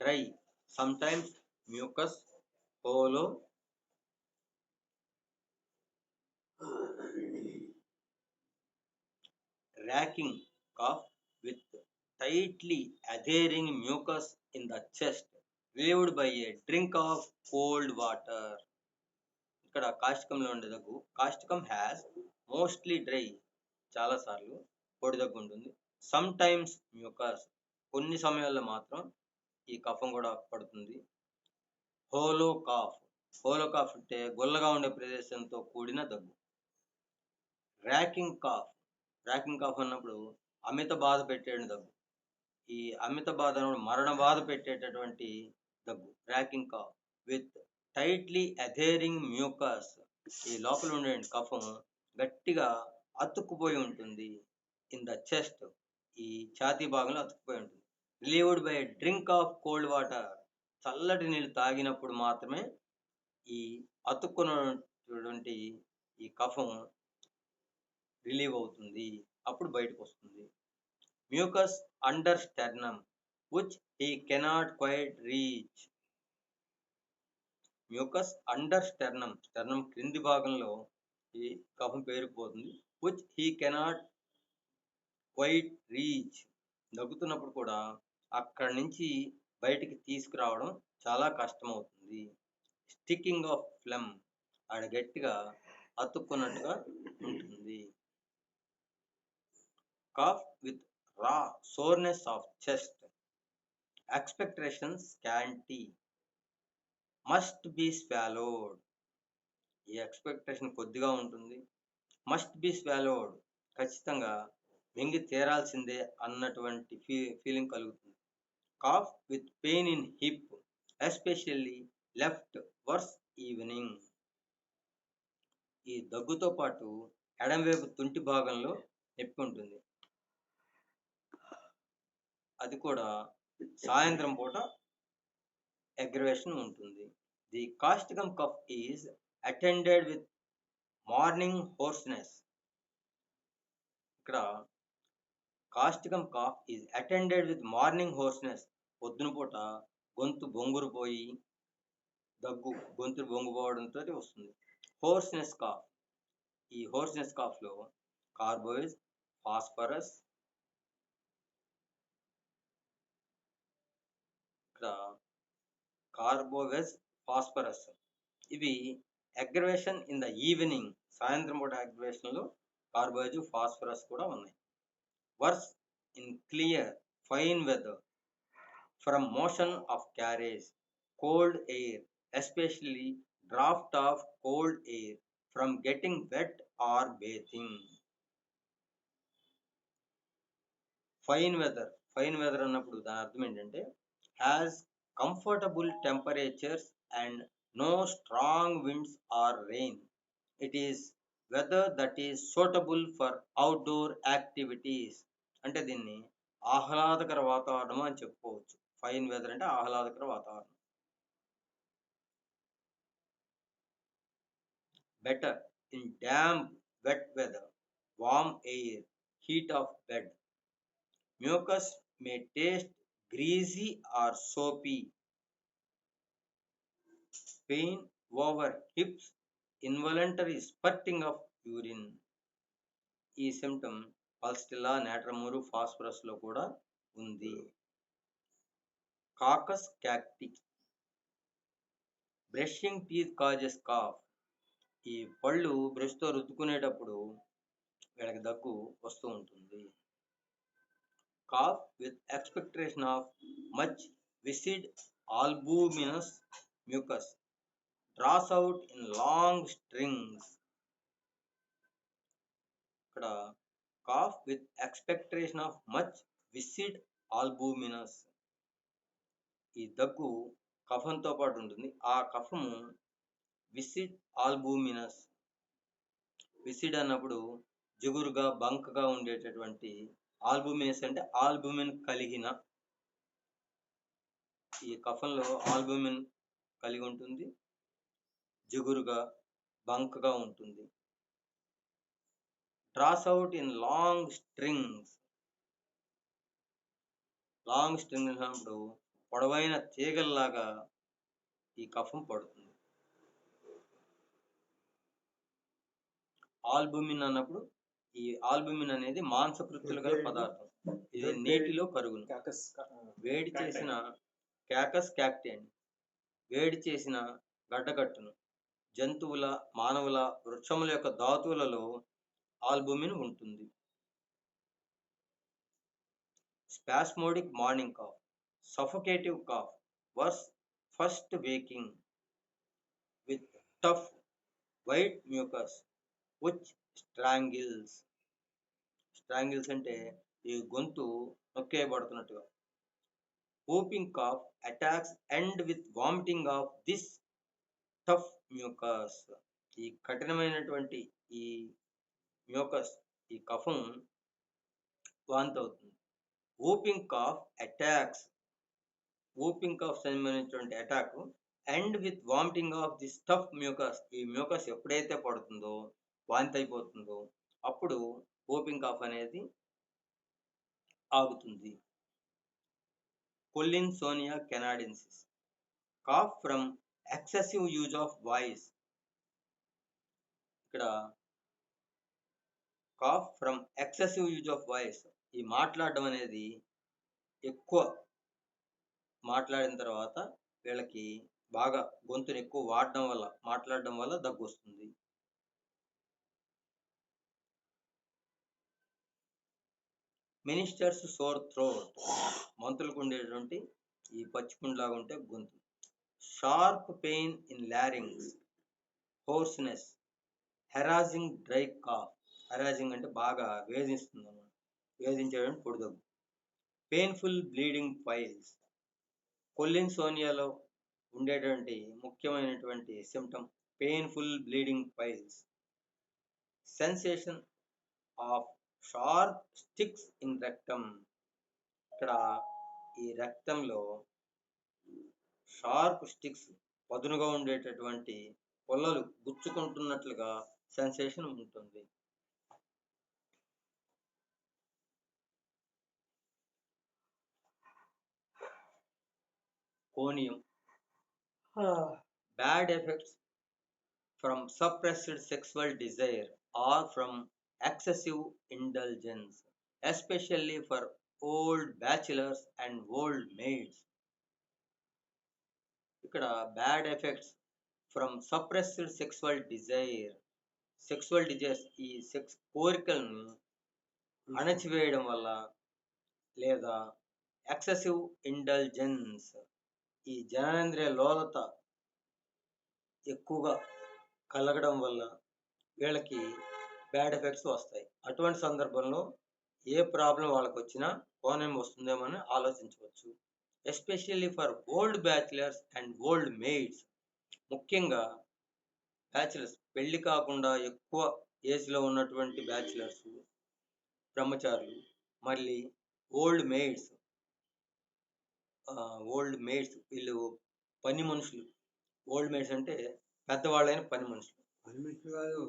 B: dry, sometimes mucus, hollow, racking cough with tightly adhering mucus in the chest, relieved by a drink of cold water. ఇక్కడ కాష్టికంలో ఉండే దగ్గు. కాష్టికం has mostly dry, చాలాసార్లు పొడి దగ్గు ఉంటుంది. Some times mucus, కొన్ని సమయాల్లో మాత్రం ఈ కఫం కూడా పడుతుంది. హోలో కాఫ్ అంటే గొల్లగా ఉండే ప్రదేశంతో కూడిన దగ్గు. ర్యాకింగ్ కాఫ్ అన్నప్పుడు అమిత బాధ పెట్టే దగ్గు. ఈ అమిత బాధ మరణ బాధ పెట్టేటటువంటి దగ్గు racking cough with tightly adhering mucus. ఈ లోపల ఉండే కఫం గట్టిగా అతుక్కుపోయి ఉంటుంది. ఇన్ ద చెస్ట్, ఈ ఛాతీ భాగంలో అతుక్కుపోయి ఉంటుంది. Relieved by drink of cold water, చల్లటి నీళ్ళు తాగినప్పుడు మాత్రమే ఈ అతుక్కున్నటువంటి ఈ కఫం రిలీవ్ అవుతుంది, అప్పుడు బయటకు వస్తుంది. Mucus under sternum which he cannot quite reach. Mucus under sternum క్రింది భాగంలో ఈ కఫం పేరుకుపోతుంది. Which he cannot quite reach. దగ్గుతున్నప్పుడు కూడా అక్కడి నుంచి బయటికి తీసుకురావడం చాలా కష్టమవుతుంది. స్టిక్కింగ్ ఆఫ్ ఫ్లెమ్, ఆడ గట్టిగా అతుక్కున్నట్టుగా ఉంటుంది. కాఫ్ విత్ రా soreness of chest, expectation scanty, must be swallowed. ఈ ఎక్స్పెక్టేషన్ కొద్దిగా ఉంటుంది. మస్ట్ బి స్వాలోడ్, ఖచ్చితంగా మింగి తీరాల్సిందే అన్నటువంటి ఫీలింగ్ కలుగుతుంది. Cough with pain in hip, especially left worse evening. ఈ దగ్గుతో పాటు ఎడమవైపు తుంటి భాగంలో నొప్పి ఉంటుంది. అది కూడా సాయంత్రం పూట అగ్రవేషన్ ఉంటుంది. The Causticum cough is attended with morning hoarseness. ఇక్కడ Causticum cough is attended with morning hoarseness. పొద్దున పూట గొంతు బొంగురు పోయి దగ్గు, గొంతు బొంగుపోవడంతో వస్తుంది. హోర్స్నెస్ కాఫ్, ఈ హోర్స్నెస్ కాఫ్లో కార్బోయిడ్, ఫాస్ఫరస్, ఇక్కడ కార్బోవేజ్, ఫాస్ఫరస్ ఇవి అగ్రవేషన్ ఇన్ ద ఈవినింగ్. సాయంత్రం పూట అగ్రవేషన్లో కార్బోవేజ్, ఫాస్ఫరస్ కూడా ఉన్నాయి. Worse in clear fine weather from motion of carriage, cold air, especially draft of cold air from getting wet or bathing. Fine weather అన్నప్పుడు దాని అర్థం ఏంటంటే has comfortable temperatures and no strong winds or rain. It is weather that is suitable for outdoor activities. అంటే దీన్ని ఆహ్లాదకర వాతావరణం అని చెప్పుకోవచ్చు. Fine weather అంటే ఆహ్లాదకర వాతావరణం. Better in damp, wet weather, warm air, heat of bed. Mucus may taste greasy or soapy. Pain over hips, involuntary spurting of urine. ఈ symptom Pulsatilla, Natrum mur, Phosphorus లో కూడా ఉంది. Coccus cacti, brushing teeth causes cough. ఈ పళ్ళు బ్రష్తో రుద్దుకునేటప్పుడు వీళ్ళకి దగ్గు వస్తూ ఉంటుంది. Cough with expectation of much viscid albuminous mucus draws out in long strings. ఇక్కడ cough with expectation of much viscid albuminous, ఈ దగ్గు కఫంతో పాటు ఉంటుంది. ఆ కఫము విసిడ్ ఆల్బూమినస్. విసిడ్ అన్నప్పుడు జిగురుగా బంకగా ఉండేటటువంటి, ఆల్బూమినస్ అంటే ఆల్బుమిన్ కలిగిన. ఈ కఫంలో ఆల్బుమిన్ కలిగి ఉంటుంది, జిగురుగా బంకగా ఉంటుంది. Draws out in long strings. Long string అన్నప్పుడు పొడవైన తీగల్లాగా ఈ కఫం పడుతుంది. ఆల్బుమిన్ అన్నప్పుడు ఈ ఆల్బుమిన్ అనేది మాంసకృత్తులు గల పదార్థం. ఇది నీటిలో కరుగును. వేడి చేసిన క్యాకస్ క్యాక్టేన్, వేడి చేసిన గడ్డకట్టును. జంతువుల, మానవుల, వృక్షముల యొక్క ధాతువులలో ఆల్బుమిన్ ఉంటుంది. Spasmodic morning cough, suffocative cough, worse first waking with tough white mucus which strangles. Strangles అంటే ఈ గొంతు నొక్కేయబడుతున్నట్టుగా. whooping cough attacks end with vomiting of this tough mucus. ఈ కఠినమైనటువంటి ఈ మ్యూకస్, ఈ కఫం వాంతి అవుతుంది. whooping cough attacks, whooping cough సంబంధించినటువంటి attack end with vomiting of the tough mucus. ఈ మ్యూకస్ ఎప్పుడైతే పడుతుందో, వాంతి అయిపోతుందో, అప్పుడు whooping cough అనేది ఆగుతుంది. Collinsonia canadensis, cough from excessive use of voice. ఇక్కడ cough from excessive use of voice, ఈ మాట్లాడడం అనేది ఎక్కువ మాట్లాడిన తర్వాత వీళ్ళకి బాగా గొంతుని ఎక్కువ వాడడం వల్ల, మాట్లాడడం వల్ల దగ్గు వస్తుంది. మినిస్టర్స్ సోర్ థ్రోట్, మంత్రులకు ఉండేటువంటి ఈ పచ్చిపుండ్లాగా ఉంటే గొంతు. Sharp pain in larynx, hoarseness, harassing dry cough. Harassing అంటే బాగా వేధిస్తుంది అన్నమాట, వేధించేటువంటి పొడి దగ్గు. Painful bleeding piles. కొల్లిన్సోనియాలో ఉండేటువంటి ముఖ్యమైనటువంటి symptom painful bleeding piles. Sensation of sharp sticks in rectum. ఇక్కడ ఈ రక్తంలో షార్ప్ స్టిక్స్, పదునుగా ఉండేటటువంటి పుల్లలు గుచ్చుకుంటున్నట్లుగా సెన్సేషన్ ఉంటుంది. Conium, bad effects from suppressed sexual desire or from excessive indulgence, especially for old bachelors and old maids. ఇక్కడ bad effects from suppressed sexual desires, ఈ sex కోరికలను అణచివేయడం వల్ల, లేదా ఎక్సెసివ్ ఇండల్జెన్స్, ఈ జననేంద్రియ లోలత ఎక్కువగా కలగడం వల్ల వీళ్ళకి బ్యాడ్ ఎఫెక్ట్స్ వస్తాయి. అటువంటి సందర్భంలో ఏ ప్రాబ్లం వాళ్ళకి వచ్చినా కోనేం వస్తుందేమో అని ఆలోచించవచ్చు. Especially for old bachelors and old maids, ముఖ్యంగా బ్యాచిలర్స్, పెళ్లి కాకుండా ఎక్కువ ఏజ్లో ఉన్నటువంటి బ్యాచిలర్స్, బ్రహ్మచారులు, మళ్ళీ ఓల్డ్ మెయిడ్స్ వీళ్ళు పని మనుషులు. ఓల్డ్ మెయిడ్స్ అంటే పెద్దవాళ్ళైన పని మనుషులు.
A: పని మనుషులు కాదు,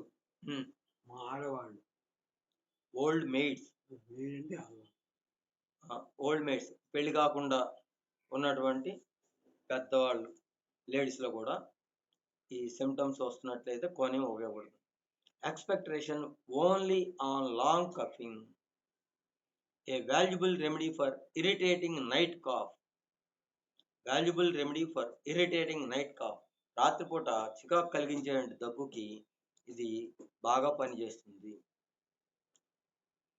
A: మా ఆడవాళ్ళు.
B: ఓల్డ్ మెయిడ్స్, ఓల్డ్ మెయిడ్స్ పెళ్లి కాకుండా ఉన్నటువంటి పెద్దవాళ్ళు, లేడీస్లో కూడా ఈ సిమ్టమ్స్ వస్తున్నట్లయితే కోనియం ఉపయోగపడుతుంది. Expectoration only on long coughing, a valuable remedy for irritating night cough. రాత్రిపూట చికాకు కలిగించే దగ్గుకి ఇది బాగా పనిచేస్తుంది.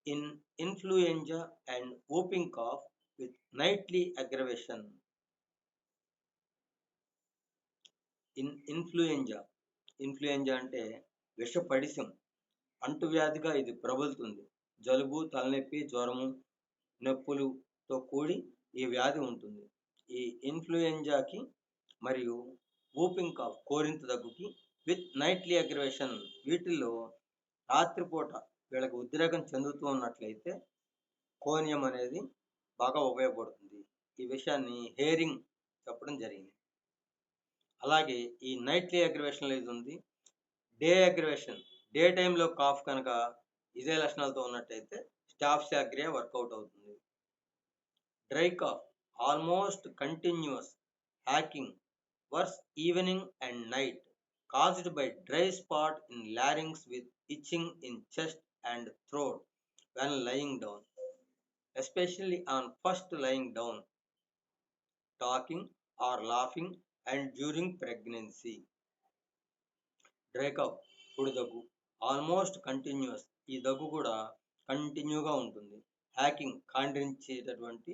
B: In influenza and whooping cough with nightly aggravation. Influenza అంటే విషపడిశం, అంటువ్యాధిగా ఇది ప్రబలుతుంది. జలుబు, తలనొప్పి, జ్వరము, నొప్పులతో కూడి ఈ వ్యాధి ఉంటుంది. ఈ ఇన్ఫ్లుయెంజాకి మరియు వూపింగ్ కాఫ్, కోరింత దగ్గుకి, విత్ నైట్లీ అగ్రవేషన్, వీటిల్లో రాత్రిపూట వీళ్ళకి ఉద్రేకం చెందుతూ ఉన్నట్లయితే కోనియం అనేది బాగా ఉపయోగపడుతుంది. ఈ విషయాన్ని హేరింగ్ చెప్పడం జరిగింది. అలాగే ఈ నైట్లీ అగ్రవేషన్లో ఇది ఉంది. డే అగ్రవేషన్, డే టైంలో కాఫ్ కనుక ఇదే లక్షణాలతో ఉన్నట్టయితే స్టాఫ్సిలాగ్రియా వర్కౌట్ అవుతుంది. Dry cough, almost continuous hacking, worse evening and night, caused by dry spot in larynx with itching in chest and throat when lying down, especially on first lying down, talking or laughing, and during pregnancy. Dry cough, పొడి దగ్గు, almost continuous, ఈ దగ్గు కూడా కంటిన్యూగా ఉంటుంది. Hacking, ఖండించేటటువంటి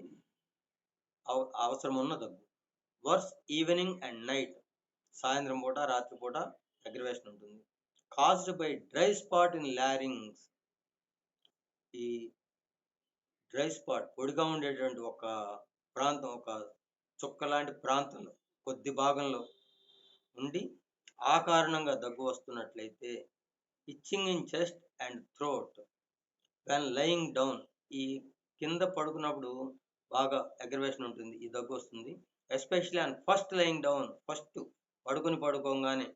B: అవసరం ఉన్న దగ్గు. వర్స్ ఈవినింగ్ అండ్ నైట్, సాయంత్రం పూట, రాత్రిపూట అగ్రవేషన్ ఉంటుంది. Caused by dry spot in larynx, ఈ డ్రై స్పాట్, పొడిగా ఉండేటువంటి ఒక ప్రాంతం, ఒక చుక్క లాంటి ప్రాంతంలో కొద్ది భాగంలో ఉండి ఆ కారణంగా దగ్గు వస్తున్నట్లయితే. Itching in chest and throat when lying down, ఈ కింద పడుకున్నప్పుడు బాగా అగ్రవేషన్ ఉంటుంది, ఈ దగ్గు వస్తుంది. Especially on first lying down, first పడుకోగానే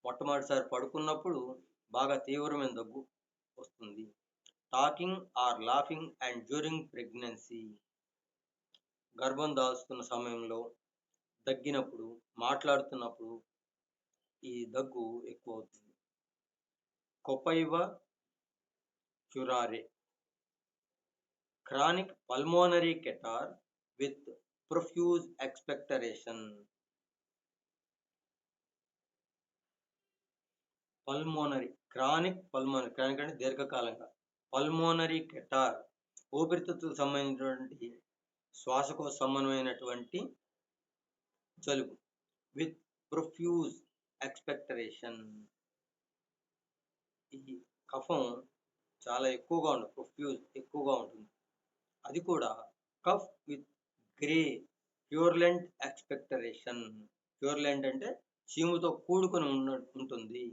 B: మొట్టమొదటిసారి పడుకున్నప్పుడు బాగా తీవ్రమైన దగ్గు వస్తుంది. Talking or laughing and during pregnancy, గర్భం దాల్చుతున్న సమయంలో, దగ్గినప్పుడు, మాట్లాడుతున్నప్పుడు ఈ దగ్గు ఎక్కువ అవుతుంది. Copaiva Curare, chronic pulmonary catarrh with profuse expectoration. Pulmonary, chronic అంటే దీర్ఘకాలంగా, పల్మోనరీ కెటార్, ఊపిరితిత్తులకు సంబంధించినటువంటి శ్వాసకోశ సంబంధమైనటువంటి జలుబు, విత్ ప్రొఫ్యూజ్ ఎక్స్పెక్టరేషన్, ఈ కఫం చాలా ఎక్కువగా ఉంటుంది, ప్రొఫ్యూజ్ ఎక్కువగా ఉంటుంది. అది కూడా cough with grey purulent expectoration. Purulent అంటే చీముతో కూడుకొని ఉంటుంది.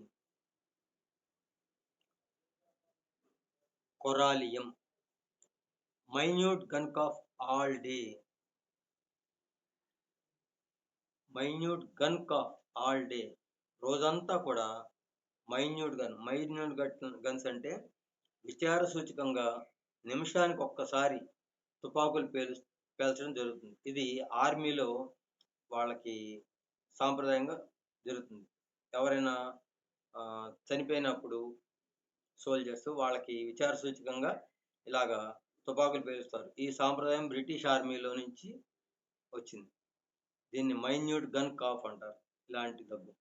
B: Corallium, minute gun cough all day. Minute gun cough all day. రోజంతా కూడా మైన్యూట్ గన్స్ అంటే విచార సూచకంగా నిమిషానికి ఒక్కసారి తుపాకులు పేల్చడం జరుగుతుంది. ఇది ఆర్మీలో వాళ్ళకి సాంప్రదాయంగా జరుగుతుంది. ఎవరైనా చనిపోయినప్పుడు సోల్జర్స్ వాళ్ళకి విచార సూచకంగా ఇలాగా తుపాకులు పేలుస్తారు. ఈ సాంప్రదాయం బ్రిటిష్ ఆర్మీలో నుంచి వచ్చింది. దీన్ని మైన్యూట్ గన్ కాఫ్ అంటారు. ఇలాంటి దగ్గు.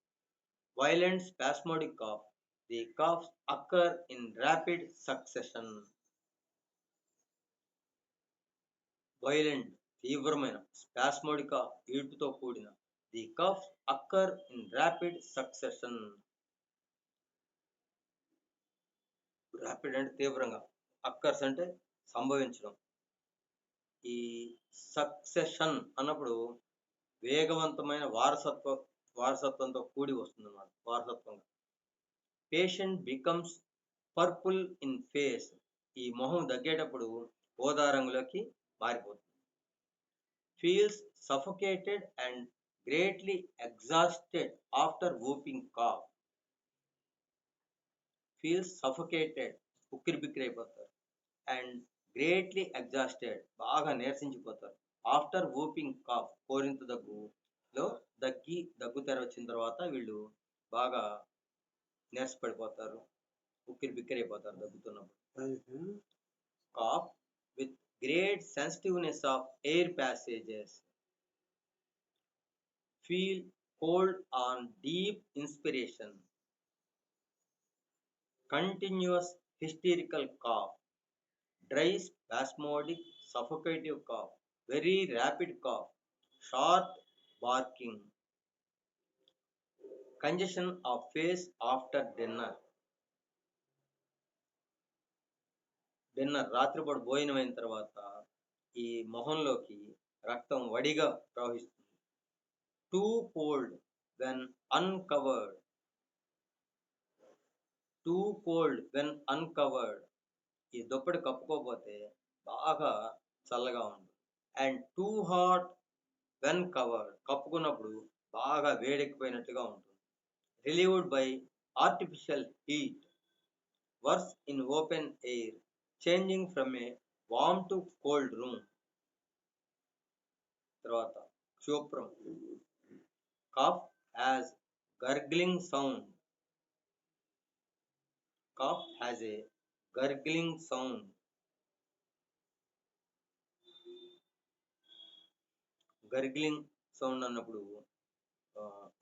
B: Violent spasmodic cough. The coughs occur in rapid succession. Violent తీవ్రమైన, స్పాస్మోడిక్ ఈడ్పుతో కూడిన, the coughs occur in rapid succession. Rapid అంటే తీవ్రంగా, అక్కర్స్ అంటే సంభవించడం. ఈ సక్సెషన్ అన్నప్పుడు వేగవంతమైన వారసత్వంతో కూడి వస్తుంది అన్నమాట. వారసత్వంగా. Patient becomes purple in face. ఈ మొహం దగ్గేటప్పుడు ఓదా రంగులోకి మారిపోతుంది. Feels suffocated and greatly exhausted after whooping cough. Feels suffocated, ఉక్కిరి బిక్కిరి అయిపోతారు. అండ్ గ్రేట్లీ ఎగ్జాస్టెడ్, బాగా నీరసించిపోతారు. ఆఫ్టర్ వూపింగ్ కాఫ్, కోరింత దగ్గులో దగ్గు తెర వచ్చిన తర్వాత వీళ్ళు బాగా నీరసపడిపోతారు, ఉక్కిరి బిక్కిరి అయిపోతారు దగ్గుతున్నప్పుడు. Cough with great sensitiveness of air passages. Feel cold on deep inspiration. Continuous hysterical cough. Dry spasmodic suffocative cough. Very rapid cough. Short barking. Congestion of face after dinner. రాత్రిపూట భోజనం అయిన తర్వాత ఈ మొహంలోకి రక్తం వడిగా ప్రవహిస్తుంది. Too cold when uncovered. Too cold when uncovered, ఈ దుప్పటి కప్పుకోకపోతే బాగా చల్లగా ఉంటుంది. And too hot when covered, కప్పుకున్నప్పుడు బాగా వేడెక్కిపోయినట్టుగా ఉంటుంది. Relieved by artificial heat. Worse in open air, changing from a warm to cold room. తర్వాత క్షోప్రం. Cough as gargling sound. Cough has a gargling sound. Gargling sound అన్నప్పుడు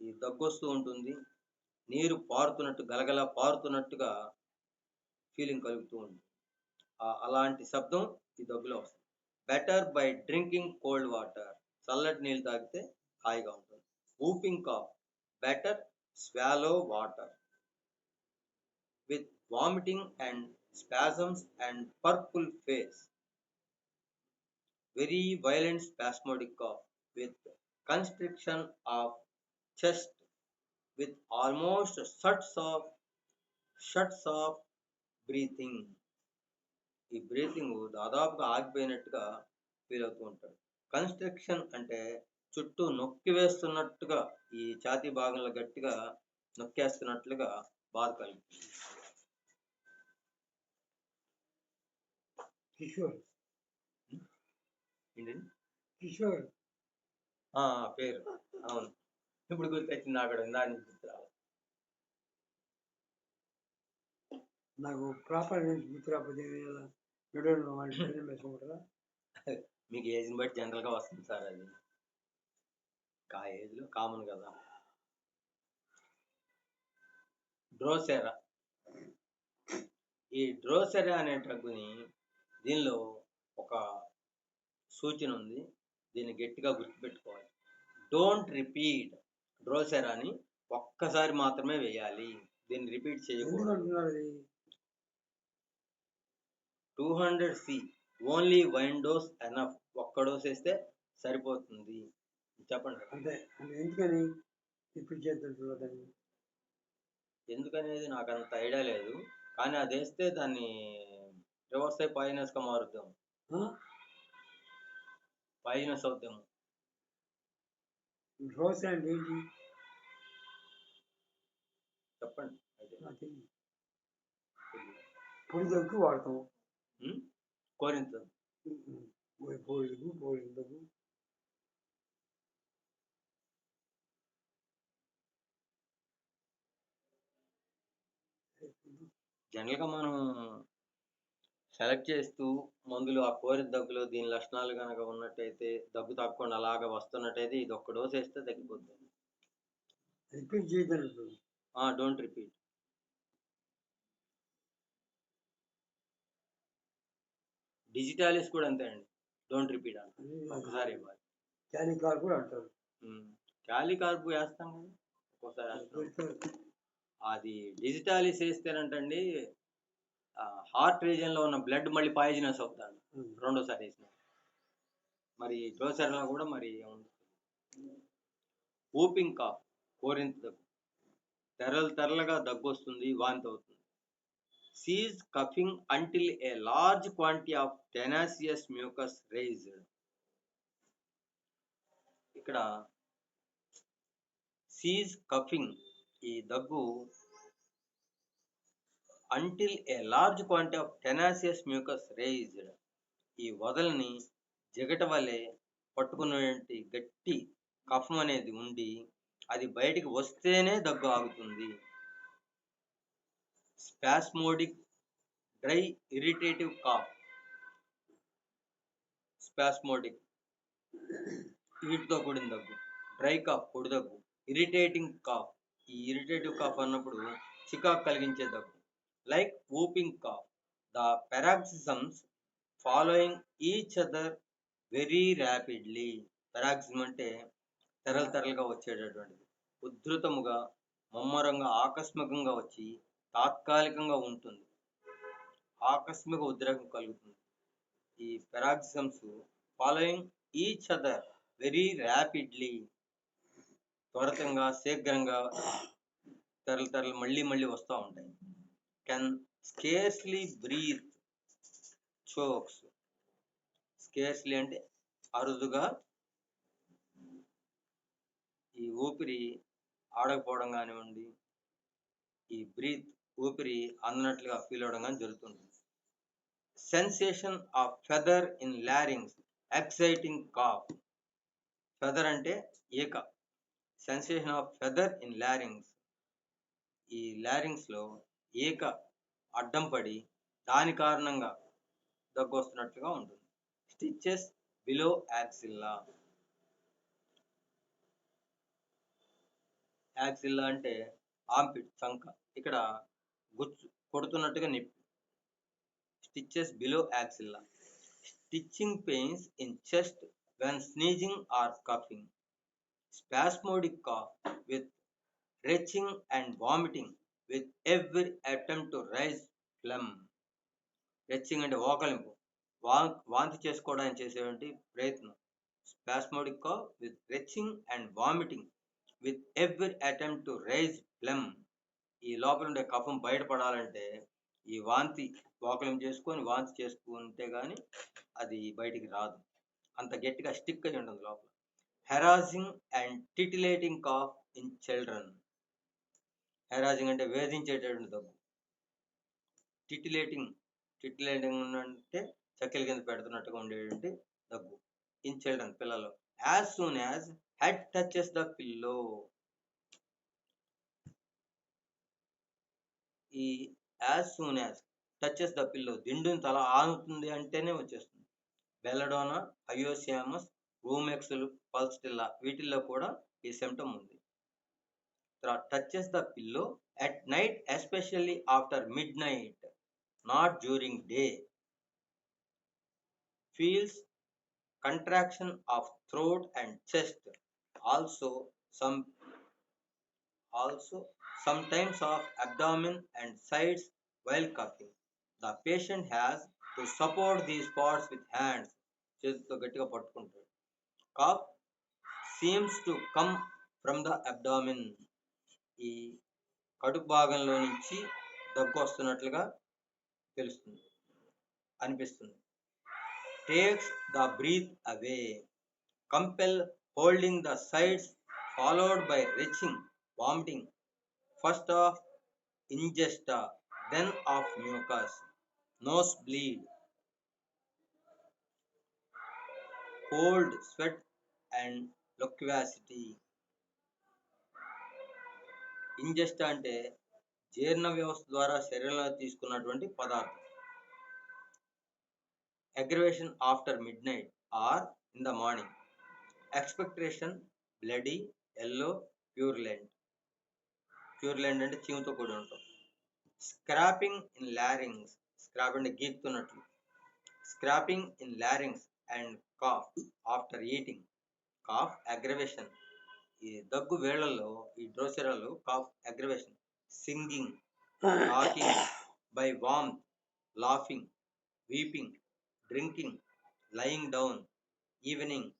B: ఈ దగ్గు వస్తూ ఉంటుంది, నీరు పారుతున్నట్టు, గలగల పారుతున్నట్టుగా ఫీలింగ్ కలుగుతూ ఉంటుంది. అలాంటి శబ్దం ఈ దగ్గులో వస్తుంది. Better by drinking cold water, చల్లటి నీళ్ళు తాగితే హాయిగా ఉంటుంది. Whooping cough. Better swallow water. With vomiting and spasms and purple face. Very violent spasmodic cough with constriction of chest with almost shuts of breathing. ఈ బ్రీతింగ్ దాదాపుగా ఆగిపోయినట్టుగా feel అవుతూ ఉంటాడు. Constriction అంటే చుట్టూ నొక్కి వేస్తున్నట్టుగా, ఈ ఛాతీ భాగంలో గట్టిగా నొక్కేస్తున్నట్లుగా బాధ కలుగుతుంది.
A: కిషోర్
B: పేరు అవును, ఇప్పుడు గుర్తొచ్చింది నాకు. దాని గుర్తు రావాలి.
A: నాకు ప్రాపర్ గుర్తు రాకపోతే
B: మీకు ఏజ్ని బట్టి జనరల్గా వస్తుంది సార్, అది ఏజ్లో కామన్ కదా. డ్రోసెరా. ఈ డ్రోసెరా అనే డ్రగ్ని, దీనిలో ఒక సూచన ఉంది, దీన్ని గట్టిగా గుర్తుపెట్టుకోవాలి. Don't repeat. డ్రోసెరాని ఒక్కసారి మాత్రమే వేయాలి, దీన్ని రిపీట్ చేయకూడదు. 200 C ఓన్లీ 1 డోస్ ఎనఫ్. ఒక్క డోస్ వేస్తే సరిపోతుంది. చెప్పండి.
A: అంటే ఎందుకని రిపీట్ చేస్తుంటారు?
B: ఎందుకనేది నాకు అంత ఐడియా లేదు, కానీ అది వేస్తే దాన్ని రివర్స్ అయి పాయిజనస్గా మారుద్దాం. పాయిజనస్ అవుతాము.
A: రోస్ అంటే ఏంటి?
B: చెప్పండి.
A: నాకు తెలియదు. పొడి దగ్గు వాడతాం.
B: కోరింత
A: పొడి దగ్గు, పొడి దగ్గు.
B: జనరల్గా మనం సెలెక్ట్ చేస్తూ మందులు ఆ కోరిన దగ్గులో దీని లక్షణాలు కనుక ఉన్నట్టయితే, దగ్గు తగ్గకుండా అలాగా వస్తున్నట్టయితే ఇది ఒక్క డోస్ వేస్తే తగ్గిపోతుంది.
A: రిపీట్ చేయగలరు.
B: Don't repeat. డిజిటాలిస్ కూడా అంతే అండి, డోంట్ రిపీట్ అంట, ఒకసారి ఇవ్వాలి.
A: క్యాలికార్ కూడా అంటారు.
B: క్యాలికార్బ్ వేస్తాం కదా ఒక్కోసారి వేస్తాం. అది డిజిటాలిస్ వేస్తేనంటండి హార్ట్ రీజియన్లో ఉన్న బ్లడ్ మళ్ళీ పాయిజనస్ అవుతాడు రెండోసారి వేసిన. మరి డోసర్లో కూడా మరి ఊపింగ్ కాఫ్, కోరింత దగ్గు, తెరలుగా దగ్గు వస్తుంది, వాంతి అవుతుంది. Cease coughing until a large quantity of tenacious mucus raised. ఇక్కడ సీజ్ కఫింగ్, ఈ దగ్గు until a large quantity of tenacious mucus raised, ఈ వదలని జిగట వలె పట్టుకున్నటువంటి గట్టి కఫం అనేది ఉండి అది బయటికి వస్తేనే దగ్గు ఆగుతుంది. Spasmodic dry irritative cough, spasmodic వీటితో కూడిన దగ్గు, డ్రై కాఫ్ పొడి దగ్గు, ఇరిటేటింగ్ కాఫ్, ఈ ఇరిటేటివ్ కాఫ్ అన్నప్పుడు చికాకు కలిగించే దగ్గు. Like whooping cough, the paroxysms following each other very rapidly. Paroxysm అంటే తెరలుగా వచ్చేటటువంటిది, ఉధృతముగా ముమ్మరంగా ఆకస్మికంగా వచ్చి తాత్కాలికంగా ఉంటుంది, ఆకస్మిక ఉద్రేకం కలుగుతుంది. ఈ paroxysms following each other very rapidly, త్వరితంగా శీఘ్రంగా తెరలు మళ్ళీ వస్తూ ఉంటాయి. Can scarcely breathe, chokes, scarcely అంటే అరుదుగా, ఈ ఊపిరి ఆడకపోవడం కానివ్వండి, ఈ బ్రీత్ ఊపిరి అందనట్లుగా ఫీల్ అవడం కానీ జరుగుతుంది. Sensation of feather in larynx, exciting cough, feather అంటే ఈక, sensation of feather in larynx, ఈ లారింగ్స్ లో ఈక అడ్డం పడి దాని కారణంగా దగ్గు వస్తున్నట్లుగా ఉంటుంది. స్టిచెస్ బిలో యాక్సిల్లా, యాక్సిల్లా అంటే ఆంపిట్ చంక, ఇక్కడ గుచ్చు కొడుతున్నట్టుగా నొప్పి. Stitches below axilla. Stitching pains in chest when sneezing or coughing. Spasmodic cough with retching and vomiting with every attempt to raise phlegm. Retching అంటే ఓకలింపు, వాంతి చేసుకోవడానికి చేసేటువంటి ప్రయత్నం. Spasmodic cough with retching and vomiting with every attempt to raise phlegm. ఈ లోపల ఉండే కఫం బయటపడాలంటే ఈ వాంతి ఓకలింపు చేసుకొని వాంతి చేసుకుంటే కానీ అది బయటికి రాదు, అంత గట్టిగా స్టిక్ అయి ఉంటుంది లోపల. Harassing and titillating cough in children. Harassing అంటే వేధించేటటువంటి దగ్గు. టిటిలేటింగ్ అంటే చక్కెల కింద పెడుతున్నట్టుగా ఉండేటువంటి దగ్గు. ఇన్ చిల్డ్రన్, పిల్లలు. As soon as head touches the pillow, ఈ as soon as touches the pillow, దిండుని తల ఆనుతుంది అంటేనే వచ్చేస్తుంది. బెల్లడోనా, హయోసియామస్, రూమెక్సుల్, పల్స్టిల్లా వీటిల్లో కూడా ఈ సిమ్టమ్ ఉంది. Touches the pillow at night especially after mid night, not during day. Feels contraction of throat and chest, also sometimes of abdomen and sides while coughing. The patient has to support these parts with hands, చేతితో గట్టిగా పట్టుకుంటాడు. Cough seems to come from the abdomen, ఈ కడుపు భాగంలో నుంచి దగ్గు వస్తున్నట్లుగా తెలుస్తుంది, అనిపిస్తుంది. Takes the breath away, compel holding the sides followed by retching, vomiting, first of ingesta, then of mucus, nosebleed, cold sweat and loquacity. Ingest అంటే జీర్ణ వ్యవస్థ ద్వారా శరీరంలో తీసుకున్నటువంటి పదార్థం. Aggravation after midnight or in the morning. Expectoration bloody, yellow, purulent. Purulent అంటే చీమతో కూడి ఉంటాం. స్క్రాపింగ్ ఇన్ లారింగ్స్, స్క్రాప్ అంటే గీక్కుతున్నట్లు. Scraping in larynx and cough after eating. Cough aggravation, ఈ దగ్గు వేళల్లో ఈ డ్రోసెరాలు cough aggravation. Singing, talking by warmth, laughing, weeping, drinking, lying down, evening,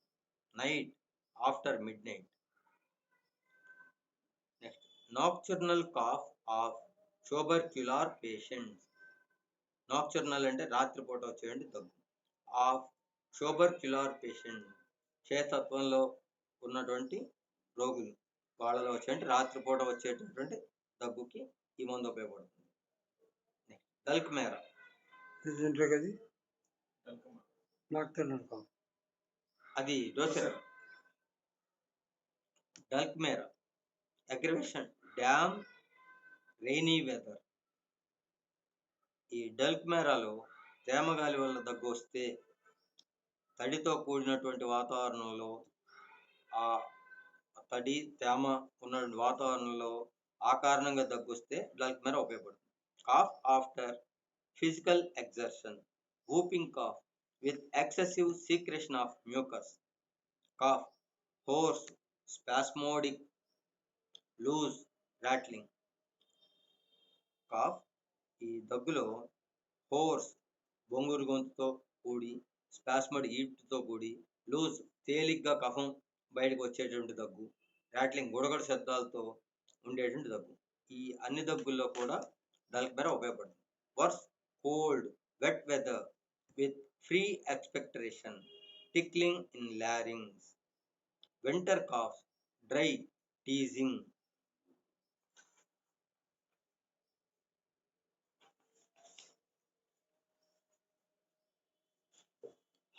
B: night, after midnight. Next, nocturnal cough of tubercular patients. నాక్చుర్నల్ అంటే రాత్రిపూట వచ్చేటువంటి దగ్గు. Of tubercular patient, క్షయతత్వంలో ఉన్నటువంటి రోగులు, వాళ్ళలో వచ్చేటువంటి రాత్రిపూట వచ్చేటటువంటి దగ్గుకి ఈ మందు ఉపయోగపడుతుంది. దల్కమేరా, అది డోసెరా. డల్కమేరా అగ్రవేషన్, డ్యామ్, రెయినీ వెదర్. ఈ డల్కమేరాలో తేమగాలి వల్ల దగ్గు వస్తే, తడితో కూడినటువంటి వాతావరణంలో, ఆ తడి తేమ ఉన్నటువంటి వాతావరణంలో ఆ కారణంగా దగ్గు వస్తే డల్కమేరా ఉపయోగపడుతుంది. Cough after physical exertion, whooping cough with excessive secretion of mucus, cough, hoarse, spasmodic, loose, rattling. Cough, ఈ దగ్గులో హోర్స్, బొంగురు గొంతుతో కూడి, స్పాస్మడిక్ ఈటుతో కూడి, లూజ్, తేలిగ్గా కఫం బయటకు వచ్చేటువంటి దగ్గు, రాట్లింగ్, గుడగడ శబ్దాలతో ఉండేటువంటి దగ్గు. ఈ అన్ని దగ్గుల్లో కూడా డల్కమేరా ఉపయోగపడుతుంది. Worse, cold, wet weather with free expectoration, tickling in larynx. Winter cough, dry, teasing.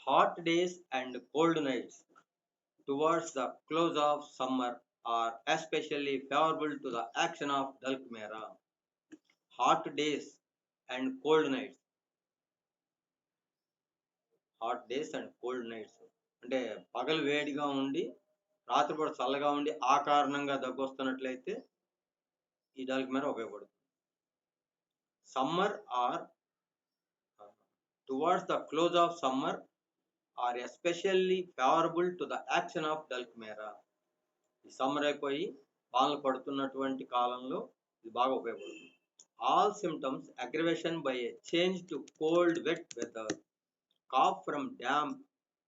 B: Hot days and cold nights towards the close of summer are especially favorable to the action of dulcmera. Hot days and cold nights. Hot days and cold nights అంటే పగలు వేడిగా ఉండి రాత్రిపూట చల్లగా ఉండి ఆ కారణంగా దగ్గు వస్తున్నట్లయితే ఈ డల్కమేరా ఉపయోగపడుతుంది. Summer or towards the close of summer are especially favourable to the action of Dulcamara. ఈ సమ్మర్ అయిపోయి వానలు పడుతున్నటువంటి కాలంలో ఇది బాగా ఉపయోగపడుతుంది. All symptoms aggravation by a change to cold wet weather, cough from damp,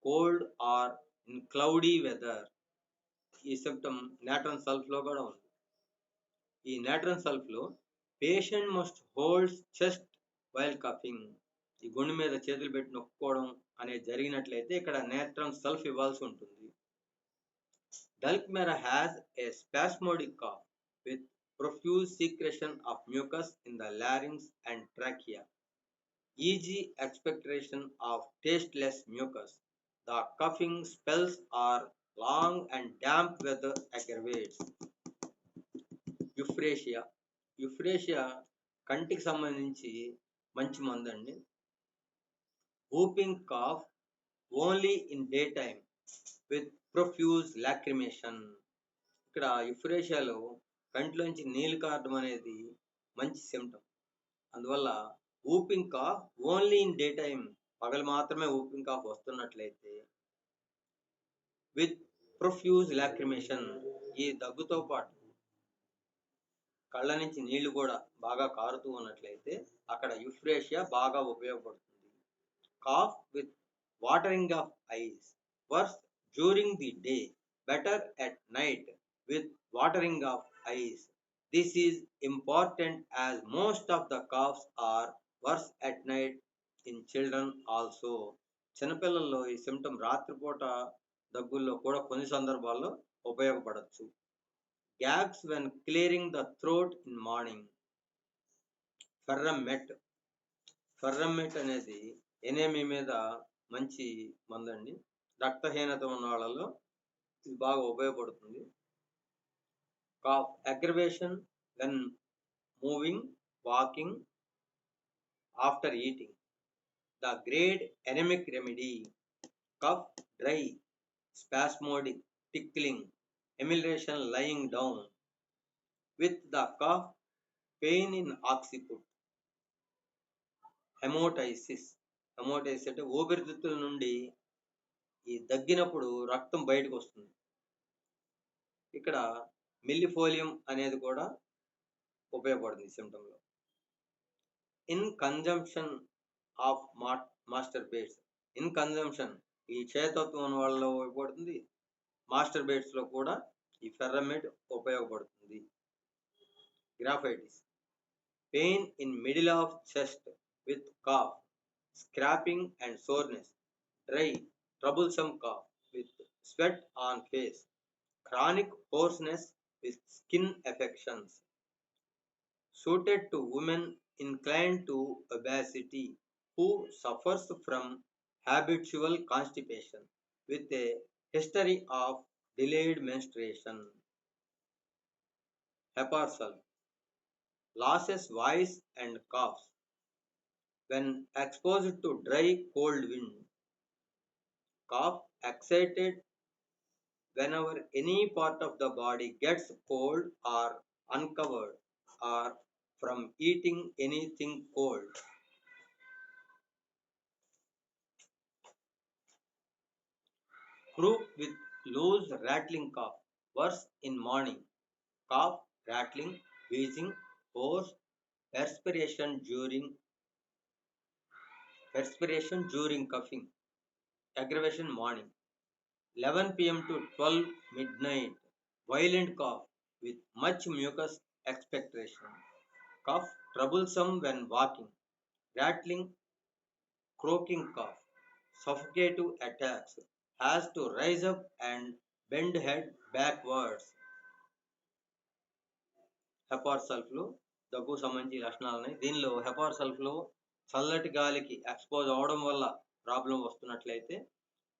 B: cold or in cloudy weather. ఈ symptom natrum సల్ఫ్లో కూడా ఉంది. ఈ నాట్రన్ సల్ఫ్లో patient must hold chest while coughing, ఈ గుండె మీద చేతులు పెట్టి నొక్కుకోవడం అనేది జరిగినట్లయితే ఇక్కడ నాట్రన్ సల్ఫ్ ఇవ్వాల్సి ఉంటుంది. Dulcamara has a spasmodic cough with profuse secretion of mucus in the larynx and trachea. Easy expectoration of tasteless mucus. The coughing spells are long and damp weather aggravates. Euphrasia, Euphrasia కంటికి సంబంధించి మంచి మందండి. Whooping cough only in day time with profuse lacrimation. ఇక్కడ యుఫ్రేషియాలో కంటిలోంచి నీళ్ళు కారడం అనేది మంచి సిమ్టమ్. అందువల్ల whooping cough only in day time, పగలు మాత్రమే వూపింగ్ కాఫ్ వస్తున్నట్లయితే, విత్ ప్రొఫ్యూజ్ లాక్రిమేషన్, ఈ దగ్గుతో పాటు కళ్ళ నుంచి నీళ్లు కూడా బాగా కారుతూ ఉన్నట్లయితే అక్కడ యుఫ్రేషియా బాగా ఉపయోగపడుతుంది. Cough with watering of eyes, worse during the day, better at night with watering of eyes. This is important as most of the coughs are worse at night in children also. చిన్నపిల్లల్లో ఈ symptom రాత్రిపూట దగ్గుల్లో కూడా కొన్ని సందర్భాల్లో ఉపయోగపడవచ్చు. gags when clearing the throat in morning. ఫెర్రమెట్ అనేది ఎనేమి మీద మంచి మందండి. రక్తహీనత ఉన్న వాళ్ళలో ఇది బాగా ఉపయోగపడుతుంది. Cough aggravation when moving, walking, after eating. The great anemic remedy. Cough dry, spasmodic, tickling, emulation lying down. With the cough, pain in occiput. హెమోటైసిస్ అంటే ఊపిరితిత్తుల నుండి ఈ దగ్గినప్పుడు రక్తం బయటకు వస్తుంది. ఇక్కడ మిల్లిఫోలియం అనేది కూడా ఉపయోగపడుతుంది సిమ్టంలో. In consumption of masturbates. In consumption ఈ క్షయతత్వం ఉన్న వాళ్ళలో ఉపయోగపడుతుంది. మాస్టర్బేట్స్ లో కూడా ఈ ఫెర్రమెట్ ఉపయోగపడుతుంది. Graphites, pain in middle of chest with cough, scraping and soreness. Dry, troublesome cough with sweat on face. Chronic hoarseness with skin affections. Suited to women inclined to obesity who suffers from habitual constipation with a history of delayed menstruation. Heparsal, losses voice and coughs when exposed to dry cold wind. Cough excited whenever any part of the body gets cold or uncovered or from eating anything cold. Croup with loose rattling cough, worse in morning. Cough, rattling, wheezing, hoarse, perspiration during coughing. Aggravation morning. 11 p.m. to 12 midnight. Violent cough with much mucus expectoration. Cough troublesome when walking. Rattling, croaking cough. Suffocative attacks. Has to rise up and bend head backwards. హెపార్ సల్ఫ్లో దగ్గు సంబంధించి లక్షణాలు ఉన్నాయి. దీనిలో హెపార్ సల్ఫ్లో చల్లటి గాలికి expose అవడం వల్ల problem వస్తున్నట్లయితే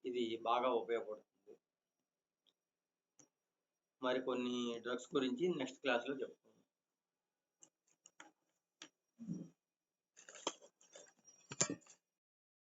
B: ఇది బాగా ఉపయోగపడుతుంది. మరికొన్ని డ్రగ్స్ గురించి నెక్స్ట్ క్లాస్లో చెప్తాను.